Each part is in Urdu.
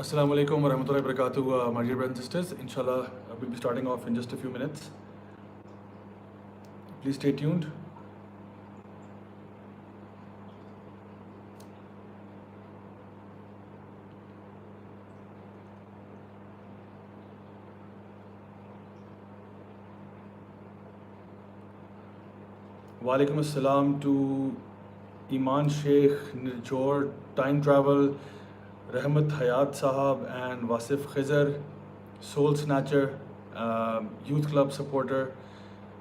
Assalamu alaikum wa rahmatullahi wa barakatuh, my dear brothers and sisters. Inshallah, we'll be starting off in just a few minutes. Please stay tuned. Walaikum assalam to Iman Sheikh, Nirjor, Time Travel, Rahmat Hayat Sahab, and Wasif Khizr, Soul Snatcher, Youth Club supporter,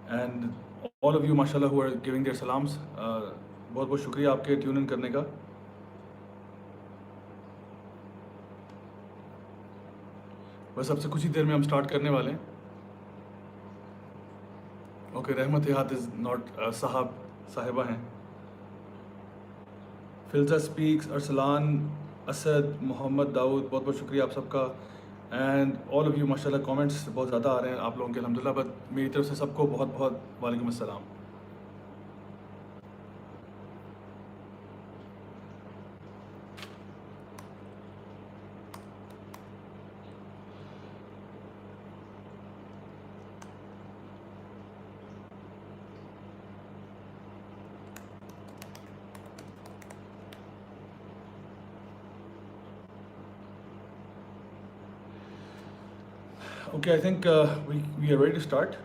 and all of you, mashallah, who are giving their salams. بہت بہت شکریہ آپ کے ٹیون ان کرنے کا. بس اب سے کچھ ہی دیر میں ہم سٹارٹ کرنے والے ہیں. اوکے, رحمت حیات از ناٹ صاحبہ ہیں. فلزہ اسپیکس, ارسلان, اسد, محمد داؤد, بہت بہت شکریہ آپ سب کا. اینڈ آل آف یو, ماشاء اللہ کامنٹس بہت زیادہ آ رہے ہیں آپ لوگوں کے, الحمد للہ. بٹ میری طرف سے سب کو بہت بہت وعلیکم السلام. Okay, I think we are ready to start.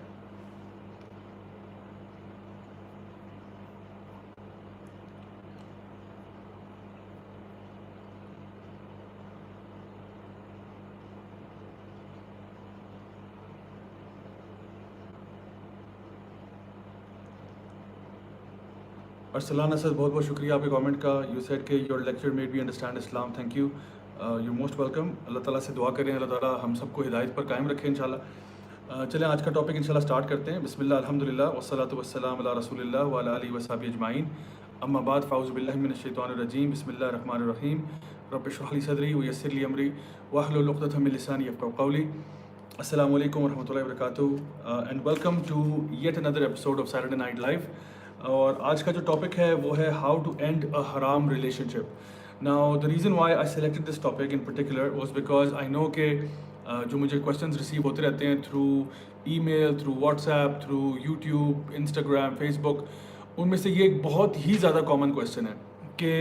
Arsalan Asad, بہت بہت شکریہ آپ کے کامنٹ کا. یو سیڈ کہ your lecture made me understand Islam. Thank you, you most welcome. اللہ تعالیٰ سے دعا کریں اللہ تعالیٰ ہم سب کو ہدایت پر قائم رکھے انشاءاللہ. چلیں آج کا ٹاپک انشاءاللہ سٹارٹ کرتے ہیں. بسم اللہ, الحمد للہ, والصلاۃ والسلام علی رسول اللہ وعلی آلہ وصحبہ اجمعین. اما بعد, فاعوذ باللہ من الشیطان الرجیم. بسم اللہ الرحمن الرحیم. رب اشرح لی صدری ویسر لی امری واحلل عقدۃ من لسانی یفقہوا قولی. السلام علیکم ورحمۃ اللہ وبرکاتہ, and welcome to yet another episode of Saturday night live. اور آج کا جو ٹاپک ہے وہ ہے ہاؤ ٹو اینڈ اے حرام relation ship. Now the reason why I selected this topic in particular was because I know کہ جو مجھے questions receive ہوتے رہتے ہیں through email, through WhatsApp, through YouTube, Instagram, Facebook, ان میں سے یہ ایک بہت ہی زیادہ common question ہے کہ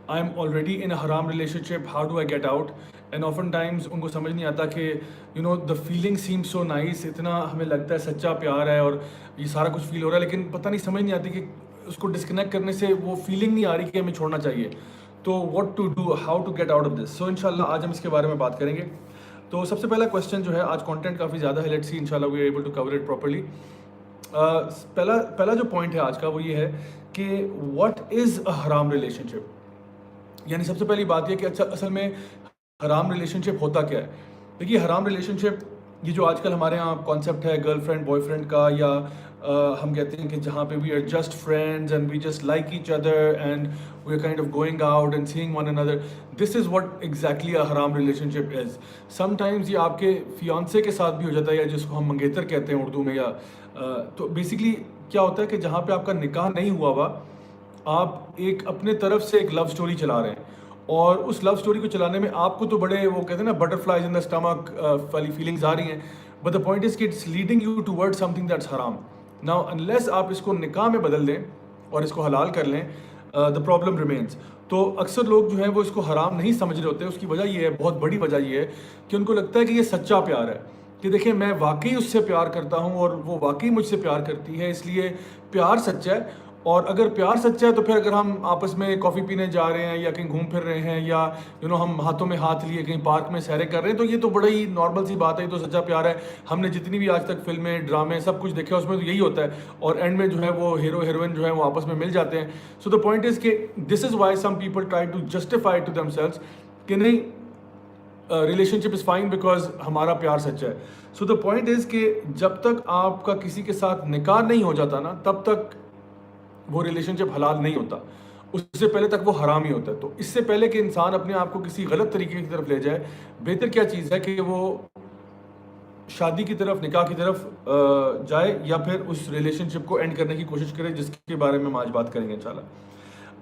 I am already in a haram relationship, how do I get out? And often times ان کو سمجھ نہیں آتا کہ the feeling seems so nice, اتنا ہمیں لگتا ہے سچا پیار ہے اور یہ سارا کچھ فیل ہو رہا ہے, لیکن پتہ نہیں سمجھ نہیں آتی کہ اس کو ڈسکنیکٹ کرنے سے وہ فیلنگ نہیں آ رہی کہ ہمیں چھوڑنا چاہیے. تو what to do, how to get out of this. So انشاءاللہ آج ہم اس کے بارے میں بات کریں گے. تو سب سے پہلا کویشچن جو ہے, آج کانٹینٹ کافی زیادہ ہے, لیٹس سی انشاءاللہ we are able to cover it properly. پہلا جو پوائنٹ ہے آج کا وہ یہ ہے کہ واٹ از اے حرام ریلیشن شپ. یعنی سب سے پہلی بات یہ کہ اچھا اصل میں حرام ریلیشن شپ ہوتا کیا ہے. دیکھیے, حرام ریلیشن شپ یہ جو آج کل ہمارے یہاں کانسیپٹ ہے گرل فرینڈ بوائے فرینڈ کا, یا ہم کہتے ہیں کہ جہاں پہ we are just friends and we just like each other and we are kind of going out and seeing one another, this is what exactly a حرام ریلیشن شپ از. سم ٹائمز یہ آپ کے فیانسے کے ساتھ بھی ہو جاتا ہے, یا جس کو ہم منگیتر کہتے ہیں اردو میں, یا تو بیسکلی کیا ہوتا ہے کہ جہاں پہ آپ کا نکاح نہیں ہوا ہوا, آپ ایک اپنے طرف سے ایک لو اسٹوری چلا رہے ہیں, اور اس لو اسٹوری کو چلانے میں آپ کو تو بڑے وہ کہتے ہیں نا butterflies in the stomach والی فیلنگز آ رہی ہیں, بٹ دا پوائنٹ از کہ it's leading you toward something that's حرام. ناؤ انلیس آپ اس کو نکاح میں بدل دیں اور اس کو حلال کر لیں, دا پرابلم ریمینس. تو اکثر لوگ جو ہیں وہ اس کو حرام نہیں سمجھ رہے ہوتے. اس کی وجہ یہ ہے, بہت بڑی وجہ یہ ہے کہ ان کو لگتا ہے کہ یہ سچا پیار ہے, کہ دیکھیں میں واقعی اس سے پیار کرتا ہوں اور وہ واقعی مجھ سے پیار کرتی ہے, اس لیے پیار سچا ہے. اور اگر پیار سچا ہے تو پھر اگر ہم آپس میں کافی پینے جا رہے ہیں یا کہیں گھوم پھر رہے ہیں, یا ہم ہاتھوں میں ہاتھ لیے کہیں پارک میں سیریں کر رہے ہیں, تو یہ تو بڑا ہی نارمل سی بات ہے, یہ تو سچا پیار ہے. ہم نے جتنی بھی آج تک فلمیں ڈرامے سب کچھ دیکھے اس میں تو یہی ہوتا ہے, اور اینڈ میں جو ہے وہ ہیرو ہیروئن جو ہے وہ آپس میں مل جاتے ہیں. سو دا پوائنٹ از کہ this is why some people try to justify to themselves کہ نہیں relationship is fine because ہمارا پیار سچا ہے. سو دا پوائنٹ از کہ جب تک آپ کا کسی کے ساتھ نکاح نہیں ہو جاتا نا, تب تک وہ ریلیشن شپ حلال نہیں ہوتا, اس سے پہلے تک وہ حرام ہی ہوتا ہے. تو اس سے پہلے کہ انسان اپنے آپ کو کسی غلط طریقے کی طرف لے جائے, بہتر کیا چیز ہے کہ وہ شادی کی طرف, نکاح کی طرف جائے, یا پھر اس ریلیشن شپ کو اینڈ کرنے کی کوشش کرے, جس کے بارے میں ہم آج بات کریں گے انشاءاللہ.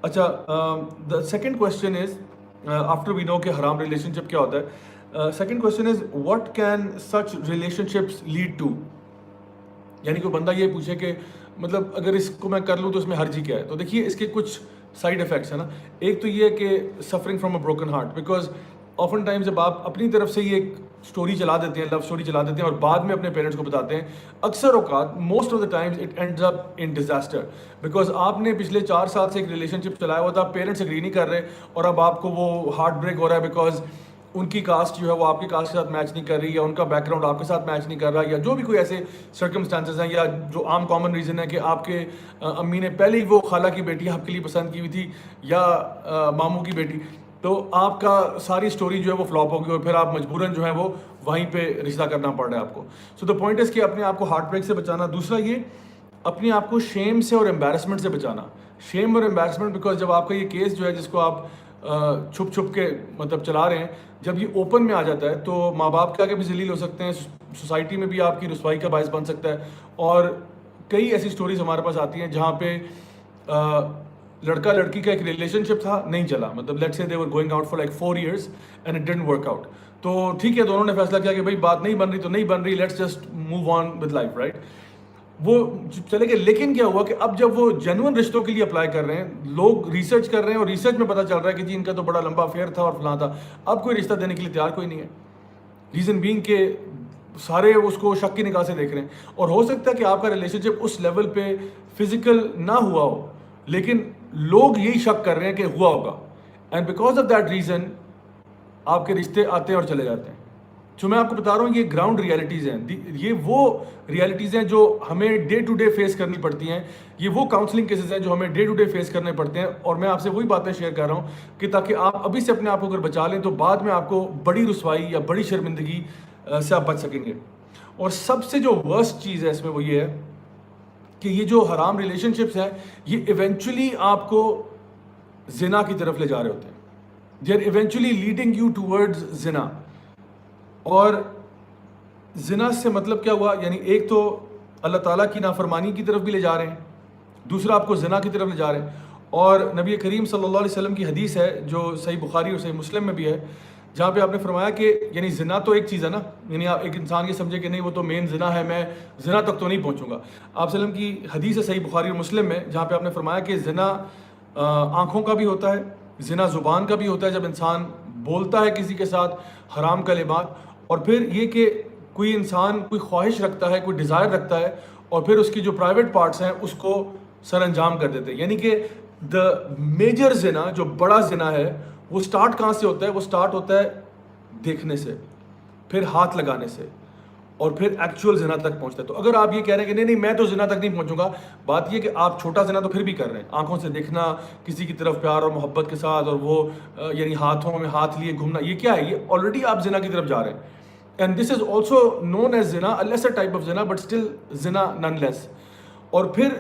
اچھا, the second question is, after we know کہ حرام ریلیشن شپ کیا ہوتا ہے, second question is what can such relationships lead to. یعنی کوئی بندہ یہ پوچھے کہ مطلب اگر اس کو میں کر لوں تو اس میں حرجی کیا ہے. تو دیکھیے اس کے کچھ سائڈ افیکٹس ہیں نا. ایک تو یہ ہے کہ suffering from a broken heart, because often time جب آپ اپنی طرف سے یہ ایک اسٹوری چلا دیتے ہیں, لو اسٹوری چلا دیتے ہیں اور بعد میں اپنے پیرنٹس کو بتاتے ہیں, اکثر اوقات most of the times it ends up in disaster, because آپ نے پچھلے 4 سال سے ایک ریلیشن شپ چلایا ہوا تھا, پیرنٹس اگری نہیں کر رہے اور اب آپ کو وہ ہارٹ بریک ہو رہا ہے بیکاز ان کی کاسٹ جو ہے وہ آپ کی کاسٹ کے ساتھ میچ نہیں کر رہی, یا ان کا بیک گراؤنڈ آپ کے ساتھ میچ نہیں کر رہا, یا جو بھی کوئی ایسے سرکمسٹانسز ہیں, یا جو عام کامن ریزن ہے کہ آپ کے امی نے پہلے ہی وہ خالہ کی بیٹی آپ کے لیے پسند کی ہوئی تھی یا ماموں کی بیٹی, تو آپ کا ساری اسٹوری جو ہے وہ فلاپ ہوگی اور پھر آپ مجبوراً جو ہے وہ وہیں پہ رشتہ کرنا پڑ رہا ہے آپ کو. سو دا پوائنٹ از کہ اپنے آپ کو ہارٹ بریک سے بچانا. دوسرا یہ اپنے آپ کو شیم سے اور امبیرسمنٹ سے بچانا. شیم اور امبیرسمنٹ بیکاز جب آپ کا یہ کیس جو ہے جس کو آپ چھپ چھپ کے مطلب چلا رہے ہیں, جب یہ اوپن میں آ جاتا ہے تو ماں باپ کے آگے بھی ذلیل ہو سکتے ہیں, سوسائٹی میں بھی آپ کی رسوائی کا باعث بن سکتا ہے. اور کئی ایسی سٹوریز ہمارے پاس آتی ہیں جہاں پہ لڑکا لڑکی کا ایک ریلیشن شپ تھا, نہیں چلا, مطلب let's say they were going out for like 4 years and it didn't work out. تو ٹھیک ہے, دونوں نے فیصلہ کیا کہ بھائی بات نہیں بن رہی تو نہیں بن رہی, let's just move on with life, right. وہ چلے گئے, لیکن کیا ہوا کہ اب جب وہ جینوئن رشتوں کے لیے اپلائی کر رہے ہیں, لوگ ریسرچ کر رہے ہیں اور ریسرچ میں پتہ چل رہا ہے کہ جی ان کا تو بڑا لمبا افیئر تھا اور فلاں تھا, اب کوئی رشتہ دینے کے لیے تیار کوئی نہیں ہے. ریزن بینگ کہ سارے اس کو شک کی نگاہ سے دیکھ رہے ہیں. اور ہو سکتا ہے کہ آپ کا ریلیشن شپ اس لیول پہ فزیکل نہ ہوا ہو, لیکن لوگ یہی شک کر رہے ہیں کہ ہوا ہوگا, and because of that reason آپ کے رشتے آتے ہیں اور چلے جاتے ہیں. جو میں آپ کو بتا رہا ہوں یہ گراؤنڈ ریالٹیز ہیں, یہ وہ ریالٹیز ہیں جو ہمیں ڈے ٹو ڈے فیس کرنی پڑتی ہیں, یہ وہ کاؤنسلنگ کیسز ہیں جو ہمیں ڈے ٹو ڈے فیس کرنے پڑتے ہیں. اور میں آپ سے وہی باتیں شیئر کر رہا ہوں کہ تاکہ آپ ابھی سے اپنے آپ کو اگر بچا لیں تو بعد میں آپ کو بڑی رسوائی یا بڑی شرمندگی سے آپ بچ سکیں گے. اور سب سے جو ورسٹ چیز ہے اس میں وہ یہ ہے کہ یہ جو حرام ریلیشن شپس ہیں یہ ایونچولی آپ کو زنا کی طرف لے جا رہے ہوتے ہیں. They are eventually leading you towards زنا. اور زنا سے مطلب کیا ہوا, یعنی ایک تو اللہ تعالیٰ کی نافرمانی کی طرف بھی لے جا رہے ہیں, دوسرا آپ کو زنا کی طرف لے جا رہے ہیں. اور نبی کریم صلی اللہ علیہ وسلم کی حدیث ہے جو صحیح بخاری اور صحیح مسلم میں بھی ہے, جہاں پہ آپ نے فرمایا کہ یعنی زنا تو ایک چیز ہے نا, یعنی آپ ایک انسان یہ سمجھے کہ نہیں وہ تو مین زنا ہے, میں زنا تک تو نہیں پہنچوں گا. آپ وسلم کی حدیث ہے صحیح بخاری اور مسلم میں جہاں پہ آپ نے فرمایا کہ زنا آنکھوں کا بھی ہوتا ہے, زنا زبان کا بھی ہوتا ہے, جب انسان بولتا ہے کسی کے ساتھ حرام کلمات, اور پھر یہ کہ کوئی انسان کوئی خواہش رکھتا ہے, کوئی ڈیزائر رکھتا ہے اور پھر اس کی جو پرائیویٹ پارٹس ہیں اس کو سر انجام کر دیتے ہیں. یعنی کہ دا میجر زنا, جو بڑا زنا ہے, وہ سٹارٹ کہاں سے ہوتا ہے؟ وہ سٹارٹ ہوتا ہے دیکھنے سے, پھر ہاتھ لگانے سے, اور پھر ایکچوئل زنا تک پہنچتا ہے. تو اگر آپ یہ کہہ رہے ہیں کہ نہیں میں تو زنا تک نہیں پہنچوں گا, بات یہ کہ آپ چھوٹا زنا تو پھر بھی کر رہے ہیں, آنکھوں سے دیکھنا کسی کی طرف پیار اور محبت کے ساتھ, اور وہ یعنی ہاتھوں میں ہاتھ لیے گھومنا, یہ کیا ہے؟ یہ آلریڈی آپ زنا کی طرف جا رہے ہیں. And this is also known as زنا, a lesser type of zina but still zina nonetheless. اور پھر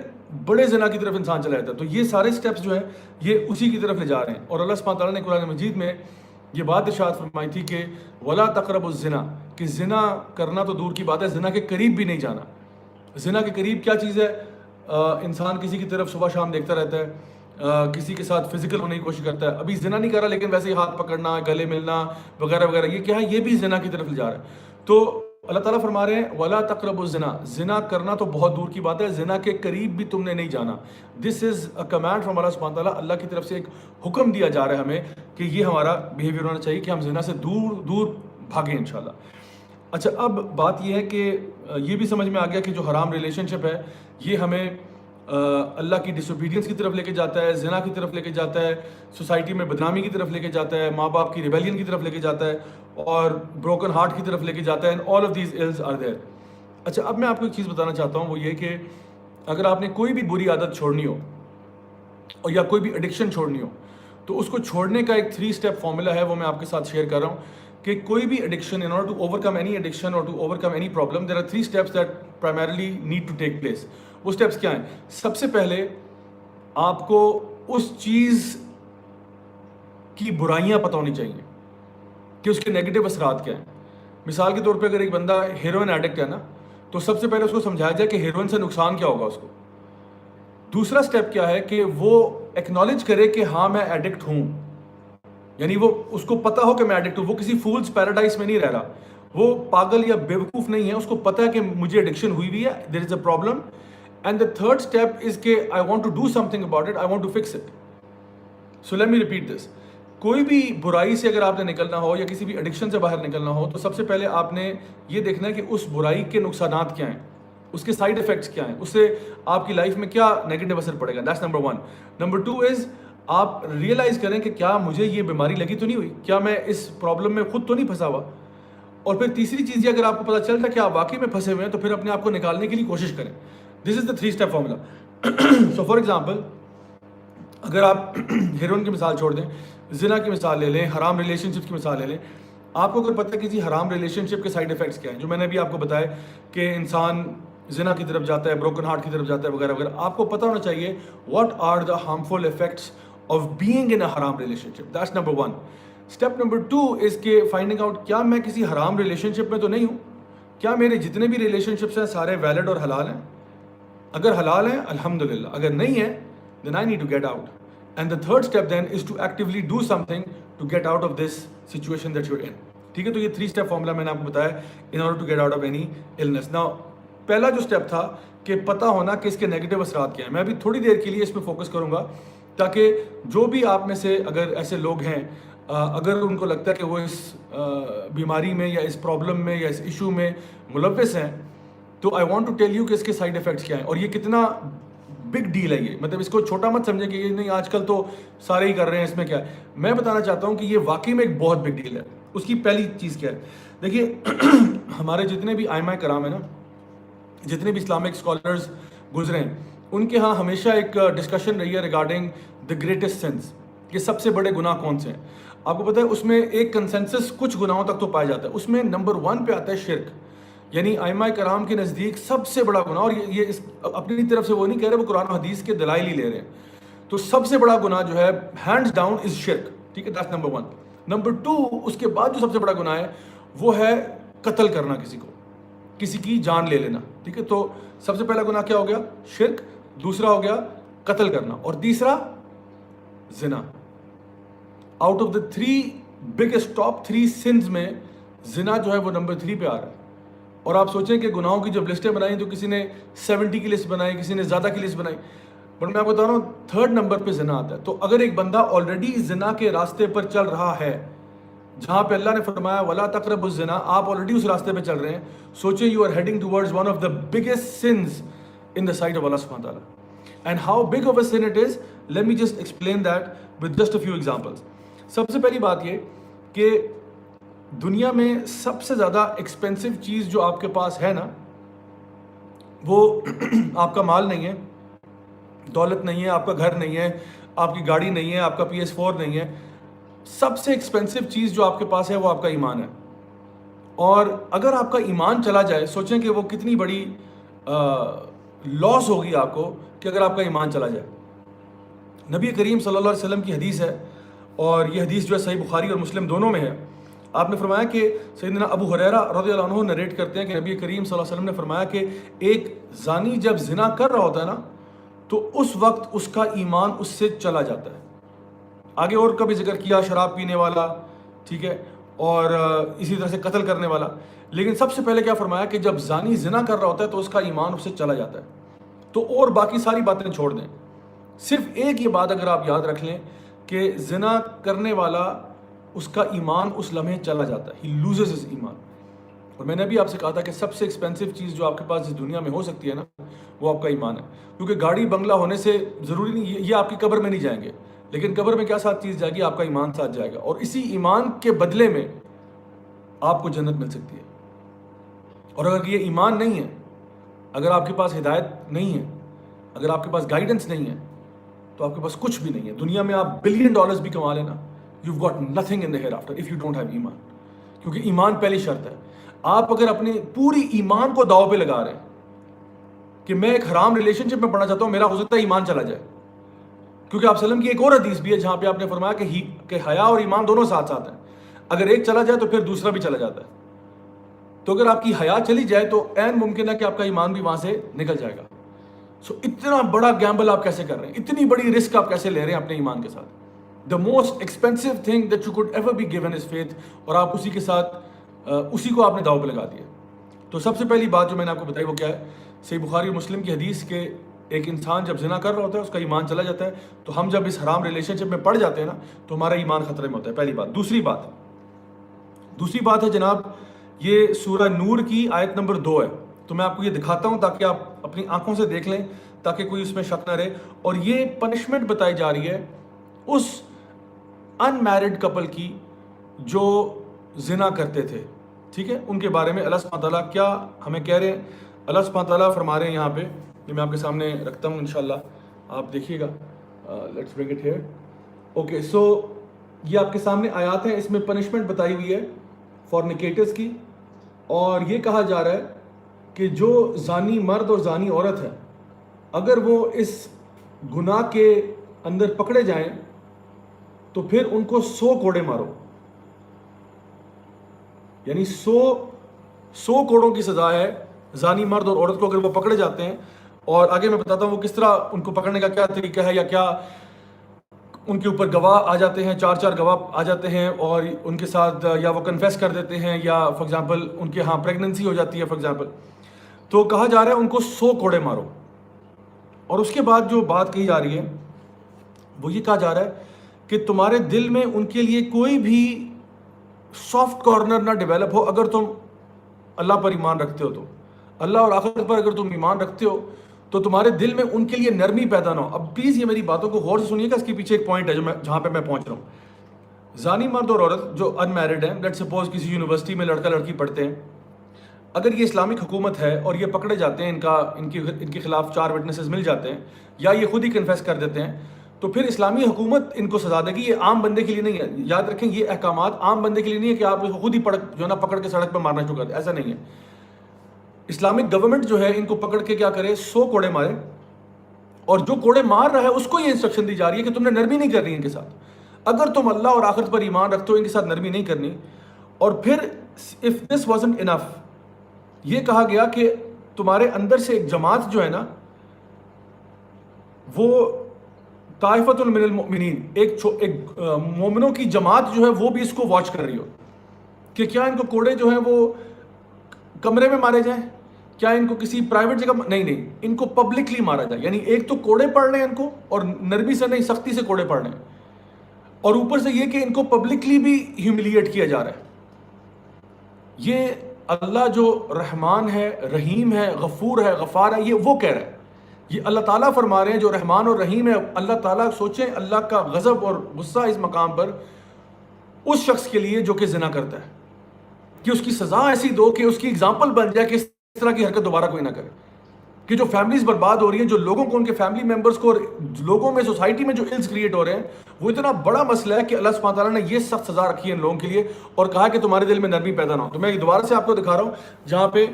بڑے زنا کی طرف انسان چلا جاتا ہے. تو یہ سارے سٹیپس جو ہیں یہ اسی کی طرف لے جا رہے ہیں. اور اللہ سبحانہ تعالیٰ نے قرآن مجید میں یہ بات ارشاد فرمائی تھی کہ ولا تقربوا الزنا, کہ زنا کرنا تو دور کی بات ہے, زنا کے قریب بھی نہیں جانا. زنا کے قریب کیا چیز ہے؟ انسان کسی کی طرف صبح شام دیکھتا رہتا ہے, کسی کے ساتھ فزیکل ہونے کی کوشش کرتا ہے, ابھی زنا نہیں کر رہا لیکن ویسے ہی ہاتھ پکڑنا, گلے ملنا وغیرہ وغیرہ, یہ کیا ہے؟ یہ بھی زنا کی طرف لے جا رہا ہے. تو اللہ تعالیٰ فرما رہے ہیں ولا تقربوا الزنا, زنا کرنا تو بہت دور کی بات ہے, زنا کے قریب بھی تم نے نہیں جانا. دس از اے کمانڈ فرام اللہ سبحانہ تعالیٰ, اللہ کی طرف سے ایک حکم دیا جا رہا ہے ہمیں کہ یہ ہمارا بیہیویئر ہونا چاہیے کہ ہم زنا سے دور دور بھاگیں انشاءاللہ. اچھا, اب بات یہ ہے کہ یہ بھی سمجھ میں آ گیا کہ جو حرام ریلیشن شپ ہے یہ ہمیں اللہ کی ڈس اوبیڈینس کی طرف لے کے جاتا ہے, زنا کی طرف لے کے جاتا ہے, سوسائٹی میں بدنامی کی طرف لے کے جاتا ہے, ماں باپ کی ریبیلین کی طرف لے کے جاتا ہے, اور بروکن ہارٹ کی طرف لے کے جاتا ہے. And all of these ills are there. اچھا, اب میں آپ کو ایک چیز بتانا چاہتا ہوں, وہ یہ کہ اگر آپ نے کوئی بھی بری عادت چھوڑنی ہو اور یا کوئی بھی ایڈکشن چھوڑنی ہو تو اس کو چھوڑنے کا ایک 3 اسٹیپ فارمولا ہے, وہ میں آپ کے ساتھ شیئر کر رہا ہوں کہ کوئی بھی addiction, in order to overcome any addiction اور to overcome any problem, there are 3 steps that primarily need to take place. وہ اسٹیپس کیا ہیں؟ سب سے پہلے آپ کو اس چیز کی برائیاں پتہ ہونی چاہیے کہ اس کے نیگیٹو اثرات کیا ہیں. مثال کے طور پہ اگر ایک بندہ ہیروئن ایڈکٹ ہے نا, تو سب سے پہلے اس کو سمجھایا جائے کہ ہیروئن سے نقصان کیا ہوگا اس کو. دوسرا اسٹیپ کیا ہے کہ وہ ایکنالج کرے کہ ہاں میں ایڈکٹ ہوں, یعنی وہ اس کو پتا ہو کہ میں ایڈکٹ ہوں, وہ کسی فولز پیراڈائز میں نہیں رہ رہا, وہ پاگل یا بیوقوف نہیں ہے, اس کو پتا ہے کہ مجھے ایڈکشن ہوئی ہوئی ہے, there is a problem. And the third step is کہ I want to do something about it, I want to fix it. So let me repeat this. کوئی بھی برائی سے اگر آپ نے نکلنا ہو یا کسی بھی ایڈکشن سے باہر نکلنا ہو, تو سب سے پہلے آپ نے یہ دیکھنا ہے کہ اس برائی کے نقصانات کیا ہیں, اس کے سائڈ افیکٹس کیا ہیں, اس سے آپ کی لائف میں کیا نیگیٹو اثر پڑے گا. That's number 1. نمبر 2 از آپ ریئلائز کریں کہ کیا مجھے یہ بیماری لگی تو نہیں ہوئی, کیا میں اس پرابلم میں خود تو نہیں پھنسا ہوا. اور پھر تیسری چیز یہ, اگر آپ کو پتہ چلتا ہے کہ آپ واقعی میں پھنسے ہوئے ہیں, تو پھر اپنے آپ کو نکالنے کے لیے کوشش کریں. دس از دا 3 step formula. So for example, اگر آپ ہیروئن کی مثال چھوڑ دیں, زنا کی مثال لے لیں, حرام ریلیشن شپ کی مثال لے لیں. آپ کو اگر پتہ ہے کہ جی حرام ریلیشن شپ کے سائڈ افیکٹس کیا ہیں, جو میں نے ابھی آپ کو بتایا کہ انسان زنا کی طرف جاتا ہے, بروکن ہارٹ کی طرف جاتا ہے وغیرہ وغیرہ, آپ کو پتہ ہونا چاہیے what are the harmful effects of being in a حرام relationship. That's number 1. Step number 2 is کہ فائنڈنگ آؤٹ, کیا میں کسی حرام ریلیشن شپ میں تو نہیں ہوں, کیا میرے جتنے بھی ریلیشن شپس ہیں سارے ویلڈ اور حلال ہیں. اگر حلال ہیں الحمدللہ, اگر نہیں ہے then I need to get out. And the third step then is to actively do something to get out of this situation that you're in. ٹھیک ہے, تو یہ 3 اسٹیپ فارمولا میں نے آپ کو بتایا in order to get out of any illness. Now پہلا جو اسٹیپ تھا کہ پتہ ہونا کہ اس کے نیگیٹو اثرات کیا ہیں, میں ابھی تھوڑی دیر کے لیے اس پہ فوکس کروں گا تاکہ جو بھی آپ میں سے اگر ایسے لوگ ہیں, اگر ان کو لگتا ہے کہ وہ اس بیماری میں یا اس پرابلم میں یا اس ایشو میں ملوث ہیں, تو I want to tell you کہ اس کے سائڈ افیکٹس کیا ہیں اور یہ کتنا بگ ڈیل ہے. یہ مطلب اس کو چھوٹا مت سمجھیں کہ یہ نہیں آج کل تو سارے ہی کر رہے ہیں, اس میں کیا ہے. میں بتانا چاہتا ہوں کہ یہ واقعی میں ایک بہت بگ ڈیل ہے. اس کی پہلی چیز کیا ہے, دیکھیے ہمارے جتنے بھی ائمہ کرام ہیں نا, جتنے بھی اسلامک اسکالرز گزرے ہیں, ان کے ہاں ہمیشہ ایک ڈسکشن رہی ہے ریگارڈنگ دا گریٹسٹ سنس, کہ سب سے بڑے گناہ کون سے ہیں. آپ کو پتہ ہے اس میں ایک کنسنسس کچھ گناہوں تک تو پایا جاتا ہے, اس میں نمبر 1 پہ آتا ہے شرک. یعنی ائمہ کرام کے نزدیک سب سے بڑا گناہ, اور یہ اپنی طرف سے وہ نہیں کہہ رہے, وہ قرآن و حدیث کے دلائل ہی لے رہے ہیں, تو سب سے بڑا گناہ جو ہے ہینڈز ڈاؤن از شرک. ٹھیک ہے, دیٹس نمبر 1. نمبر 2, اس کے بعد جو سب سے بڑا گناہ ہے وہ ہے قتل کرنا, کسی کو, کسی کی جان لے لینا. ٹھیک ہے, تو سب سے پہلا گناہ کیا ہو گیا, شرک. دوسرا ہو گیا قتل کرنا, اور تیسرا زنا. Out of the 3 biggest top 3 sins میں زنا جو ہے وہ نمبر 3 پہ آ رہا ہے. اور آپ سوچیں کہ گناہوں کی جب لسٹیں بنائیں تو کسی نے 70 کی لسٹ بنائی, کسی نے زیادہ کی لسٹ بنائی, بٹ میں آپ کو بتا رہا ہوں 3rd نمبر پہ زنا آتا ہے. تو اگر ایک بندہ آلریڈی زنا کے راستے پر چل رہا ہے, جہاں پہ اللہ نے فرمایا ولا تقربوا الزنا, آپ آلریڈی اس راستے پہ چل رہے ہیں, سوچیں you are heading towards one of the biggest sins in the sight of اللہ سبحانہ تعالیٰ. And how big of a sin it is, let me just explain that with just a few examples. سب سے پہلی بات یہ کہ دنیا میں سب سے زیادہ ایکسپینسو چیز جو آپ کے پاس ہے نا, وہ آپ کا مال نہیں ہے, دولت نہیں ہے, آپ کا گھر نہیں ہے, آپ کی گاڑی نہیں ہے, آپ کا PS4 نہیں ہے. سب سے ایکسپینسو چیز جو آپ کے پاس ہے وہ آپ کا ایمان ہے. اور اگر آپ کا ایمان چلا جائے, سوچیں کہ وہ کتنی بڑی لاس ہوگی آپ کو کہ اگر آپ کا ایمان چلا جائے. نبی کریم صلی اللہ علیہ وسلم کی حدیث ہے, اور یہ حدیث جو ہے صحیح بخاری اور مسلم دونوں میں ہے. آپ نے فرمایا کہ سیدنا ابو ہریرہ رضی اللہ عنہ نریٹ کرتے ہیں کہ نبی کریم صلی اللہ علیہ وسلم نے فرمایا کہ ایک زانی جب زنا کر رہا ہوتا ہے نا, تو اس وقت اس کا ایمان اس سے چلا جاتا ہے. آگے اور کا بھی ذکر کیا, شراب پینے والا, ٹھیک ہے, اور اسی طرح سے قتل کرنے والا, لیکن سب سے پہلے کیا فرمایا کہ جب زانی زنا کر رہا ہوتا ہے تو اس کا ایمان اس سے چلا جاتا ہے. تو اور باقی ساری باتیں چھوڑ دیں, صرف ایک یہ بات اگر آپ یاد رکھ لیں کہ زنا کرنے والا اس کا ایمان اس لمحے چلا جاتا ہے, ہی لوزز ہز ایمان. اور میں نے بھی آپ سے کہا تھا کہ سب سے ایکسپینسو چیز جو آپ کے پاس اس دنیا میں ہو سکتی ہے نا, وہ آپ کا ایمان ہے. کیونکہ گاڑی بنگلہ ہونے سے ضروری نہیں یہ آپ کی قبر میں نہیں جائیں گے, لیکن قبر میں کیا ساتھ چیز جائے گی, آپ کا ایمان ساتھ جائے گا, اور اسی ایمان کے بدلے میں آپ کو جنت مل سکتی ہے. اور اگر یہ ایمان نہیں ہے, اگر آپ کے پاس ہدایت نہیں ہے, اگر آپ کے پاس گائیڈنس نہیں ہے, تو آپ کے پاس کچھ بھی نہیں ہے. دنیا میں آپ $1 بلین بھی کما لینا, you've got nothing in the hereafter if you don't have ایمان. کیونکہ ایمان پہلی شرط ہے. آپ اگر اپنے پوری ایمان کو داؤ پہ لگا رہے ہیں کہ میں ایک حرام ریلیشن شپ میں پڑھنا چاہتا ہوں, میرا ہو سکتا ہے ایمان چلا جائے. کیونکہ آپ وسلم کی ایک اور حدیث بھی ہے جہاں پہ آپ نے فرمایا کہ حیا اور ایمان دونوں ساتھ ساتھ ہیں, اگر ایک چلا جائے تو پھر دوسرا بھی چلا جاتا ہے. تو اگر آپ کی حیا چلی جائے تو عین ممکن ہے کہ آپ کا ایمان بھی وہاں سے نکل جائے گا. سو اتنا بڑا گیمبل آپ کیسے کر رہے ہیں, اتنی بڑی رسک آپ کیسے لے رہے ہیں اپنے ایمان کے ساتھ. The most expensive thing that you could ever be given is faith, اور آپ اسی کے ساتھ اسی کو آپ نے داؤ پہ لگا دیا. تو سب سے پہلی بات جو میں نے آپ کو بتائی وہ کیا ہے؟ صحیح بخاری اور مسلم کی حدیث کے ایک انسان جب زنا کر رہا ہوتا ہے اس کا ایمان چلا جاتا ہے، تو ہم جب اس حرام ریلیشن شپ میں پڑ جاتے ہیں نا تو ہمارا ایمان خطرے میں ہوتا ہے. پہلی بات. دوسری بات ہے جناب، یہ سورہ نور کی آیت نمبر 2 ہے. تو میں آپ کو یہ دکھاتا ہوں تاکہ آپ اپنی آنکھوں سے دیکھ لیں، تاکہ کوئی اس میں شک نہ رہے. اور یہ پنشمنٹ بتائی جا رہی ہے اس ان میرڈ کپل کی جو زنا کرتے تھے، ٹھیک ہے، ان کے بارے میں اللہ سبحانہ تعالیٰ کیا ہمیں کہہ رہے ہیں. اللہ سبحانہ تعالیٰ فرما رہے ہیں یہاں پہ، یہ میں آپ کے سامنے رکھتا ہوں انشاءاللہ، آپ دیکھیے گا. Let's bring it here. Okay, so یہ آپ کے سامنے آیات ہیں، اس میں پنشمنٹ بتائی ہوئی ہے فورنیکیٹرز کی، اور یہ کہا جا رہا ہے کہ جو زانی مرد اور زانی عورت ہے، اگر وہ اس گناہ کے اندر پکڑے جائیں تو پھر ان کو 100 کوڑے مارو. یعنی 100 کوڑوں کی سزا ہے زانی مرد اور عورت کو اگر وہ پکڑے جاتے ہیں. اور آگے میں بتاتا ہوں وہ کس طرح ان کو پکڑنے کا کیا طریقہ ہے، یا کیا ان کے اوپر گواہ آ جاتے ہیں، 4 گواہ آ جاتے ہیں اور ان کے ساتھ یا وہ کنفیس کر دیتے ہیں، یا فار ایگزامپل ان کے ہاں پریگننسی ہو جاتی ہے فار ایگزامپل. تو کہا جا رہا ہے ان کو 100 کوڑے مارو. اور اس کے بعد جو بات کہی جا رہی ہے وہ یہ کہا جا رہا ہے کہ تمہارے دل میں ان کے لیے کوئی بھی سافٹ کارنر نہ ڈیولپ ہو. اگر تم اللہ پر ایمان رکھتے ہو، تو اللہ اور آخرت پر اگر تم ایمان رکھتے ہو تو تمہارے دل میں ان کے لیے نرمی پیدا نہ ہو. اب پلیز یہ میری باتوں کو غور سے سنیے گا، اس کے پیچھے ایک پوائنٹ ہے جہاں پہ میں پہنچ رہا ہوں. زانی مرد اور عورت جو ان میرڈ ہیں، لیٹ سپوز کسی یونیورسٹی میں لڑکا لڑکی پڑھتے ہیں، اگر یہ اسلامک حکومت ہے اور یہ پکڑے جاتے ہیں، ان کے خلاف 4 وٹنسز مل جاتے ہیں، یا یہ خود ہی کنفیس کر دیتے ہیں، تو پھر اسلامی حکومت ان کو سزا دے گی. یہ عام بندے کے لیے نہیں ہے، یاد رکھیں یہ احکامات عام بندے کے لیے نہیں ہے کہ آپ اس کو خود ہی پکڑ کے سڑک پہ مارنا شروع کر دیں، ایسا نہیں ہے. اسلامک گورنمنٹ جو ہے ان کو پکڑ کے کیا کرے، 100 کوڑے مارے. اور جو کوڑے مار رہا ہے اس کو یہ انسٹرکشن دی جا رہی ہے کہ تم نے نرمی نہیں کرنی ان کے ساتھ. اگر تم اللہ اور آخرت پر ایمان رکھتے ہو ان کے ساتھ نرمی نہیں کرنی. اور پھر if this wasn't enough، یہ کہا گیا کہ تمہارے اندر سے ایک جماعت جو ہے نا، وہ طائفۃ من المؤمنین، ایک مومنوں کی جماعت جو ہے وہ بھی اس کو واچ کر رہی ہو کہ کیا ان کو کوڑے جو ہیں وہ کمرے میں مارے جائیں، کیا ان کو کسی پرائیویٹ جگہ نہیں، ان کو پبلکلی مارا جائے. یعنی ایک تو کوڑے پڑ رہے ہیں ان کو، اور نرمی سے نہیں، سختی سے کوڑے پڑ رہے ہیں، اور اوپر سے یہ کہ ان کو پبلکلی بھی ہیوملیٹ کیا جا رہا ہے. یہ اللہ جو رحمان ہے، رحیم ہے، غفور ہے، غفار ہے، یہ وہ کہہ رہا ہے. یہ اللہ تعالیٰ فرما رہے ہیں جو رحمان اور رحیم ہے. اللہ تعالیٰ سوچیں اللہ کا غضب اور غصہ اس مقام پر اس شخص کے لیے جو کہ زنا کرتا ہے، کہ اس کی سزا ایسی دو کہ اس کی اگزامپل بن جائے کہ اس طرح کی حرکت دوبارہ کوئی نہ کرے. کہ جو فیملیز برباد ہو رہی ہیں، جو لوگوں کو، ان کے فیملی ممبرس کو، اور لوگوں میں سوسائٹی میں جو الز کریٹ ہو رہے ہیں، وہ اتنا بڑا مسئلہ ہے کہ اللہ سبحانہ تعالیٰ نے یہ سخت سزا رکھی ہے ان لوگوں کے لیے، اور کہا کہ تمہارے دل میں نرمی پیدا نہ ہو. تو میں دوبارہ سے آپ کو دکھا رہا ہوں جہاں پہ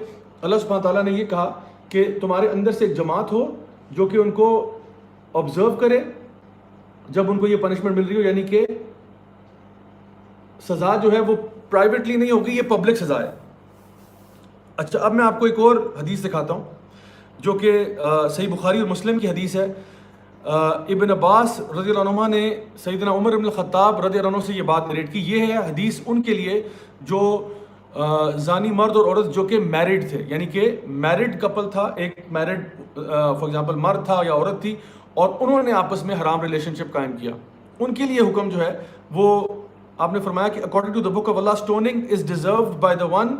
اللہ سبحانہ تعالیٰ نے یہ کہا کہ تمہارے اندر سے ایک جماعت ہو جو کہ ان کو آبزرو کرے جب ان کو یہ پنشمنٹ مل رہی ہو. یعنی کہ سزا جو ہے وہ پرائیویٹلی نہیں ہوگی، یہ پبلک سزا ہے. اچھا، اب میں آپ کو ایک اور حدیث دکھاتا ہوں جو کہ صحیح بخاری اور مسلم کی حدیث ہے. ابن عباس رضی اللہ عنہ نے سیدنا عمر بن الخطاب رضی اللہ عنہ سے یہ بات نریٹ کی. یہ ہے حدیث ان کے لیے جو زانی مرد اور عورت جو کہ میرڈ تھے، یعنی کہ میرڈ کپل تھا، ایک میرڈ فار ایگزامپل مرد تھا یا عورت تھی، اور انہوں نے آپس میں حرام ریلیشن شپ قائم کیا. ان کے لیے حکم جو ہے وہ آپ نے فرمایا کہ according to the book of Allah, stoning is deserved by the one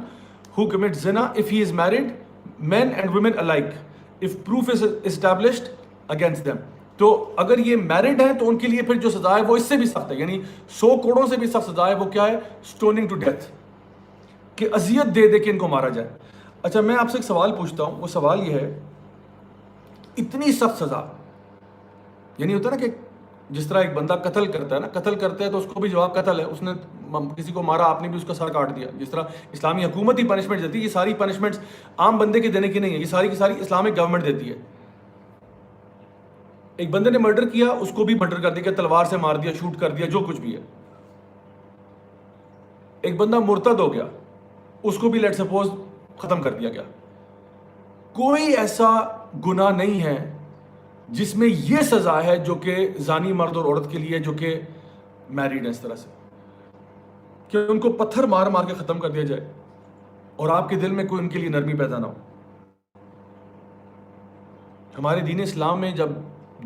who commits zina if he is married, men and women alike, if proof is established against them. تو اگر یہ میرڈ ہیں تو ان کے لیے پھر جو سزا ہے وہ اس سے بھی سخت ہے، یعنی 100 کوڑوں سے بھی سخت سزا ہے. وہ کیا ہے؟ اسٹوننگ ٹو ڈیتھ، کہ اذیت دے دے کے ان کو مارا جائے. اچھا، میں آپ سے ایک سوال پوچھتا ہوں. وہ سوال یہ ہے، اتنی سخت سزا، یعنی ہوتا ہے نا کہ جس طرح ایک بندہ قتل کرتا ہے نا، قتل کرتا ہے تو اس کو بھی جواب قتل ہے، اس نے کسی کو مارا، آپ نے بھی اس کا سر کاٹ دیا. جس طرح اسلامی حکومت ہی پنشمنٹ دیتی ہے، یہ ساری پنشمنٹس عام بندے کے دینے کی نہیں ہے، یہ ساری کی ساری اسلامک گورنمنٹ دیتی ہے. ایک بندے نے مرڈر کیا، اس کو بھی مرڈر کر دیا، تلوار سے مار دیا، شوٹ کر دیا، جو کچھ بھی ہے. ایک بندہ مرتد ہو گیا، اس کو بھی لیٹ سپوز ختم کر دیا گیا. کوئی ایسا گناہ نہیں ہے جس میں یہ سزا ہے جو کہ زانی مرد اور عورت کے لیے جو کہ میریڈ ہیں اس طرح سے کہ ان کو پتھر مار مار کے ختم کر دیا جائے اور آپ کے دل میں کوئی ان کے لیے نرمی پیدا نہ ہو. ہمارے دین اسلام میں جب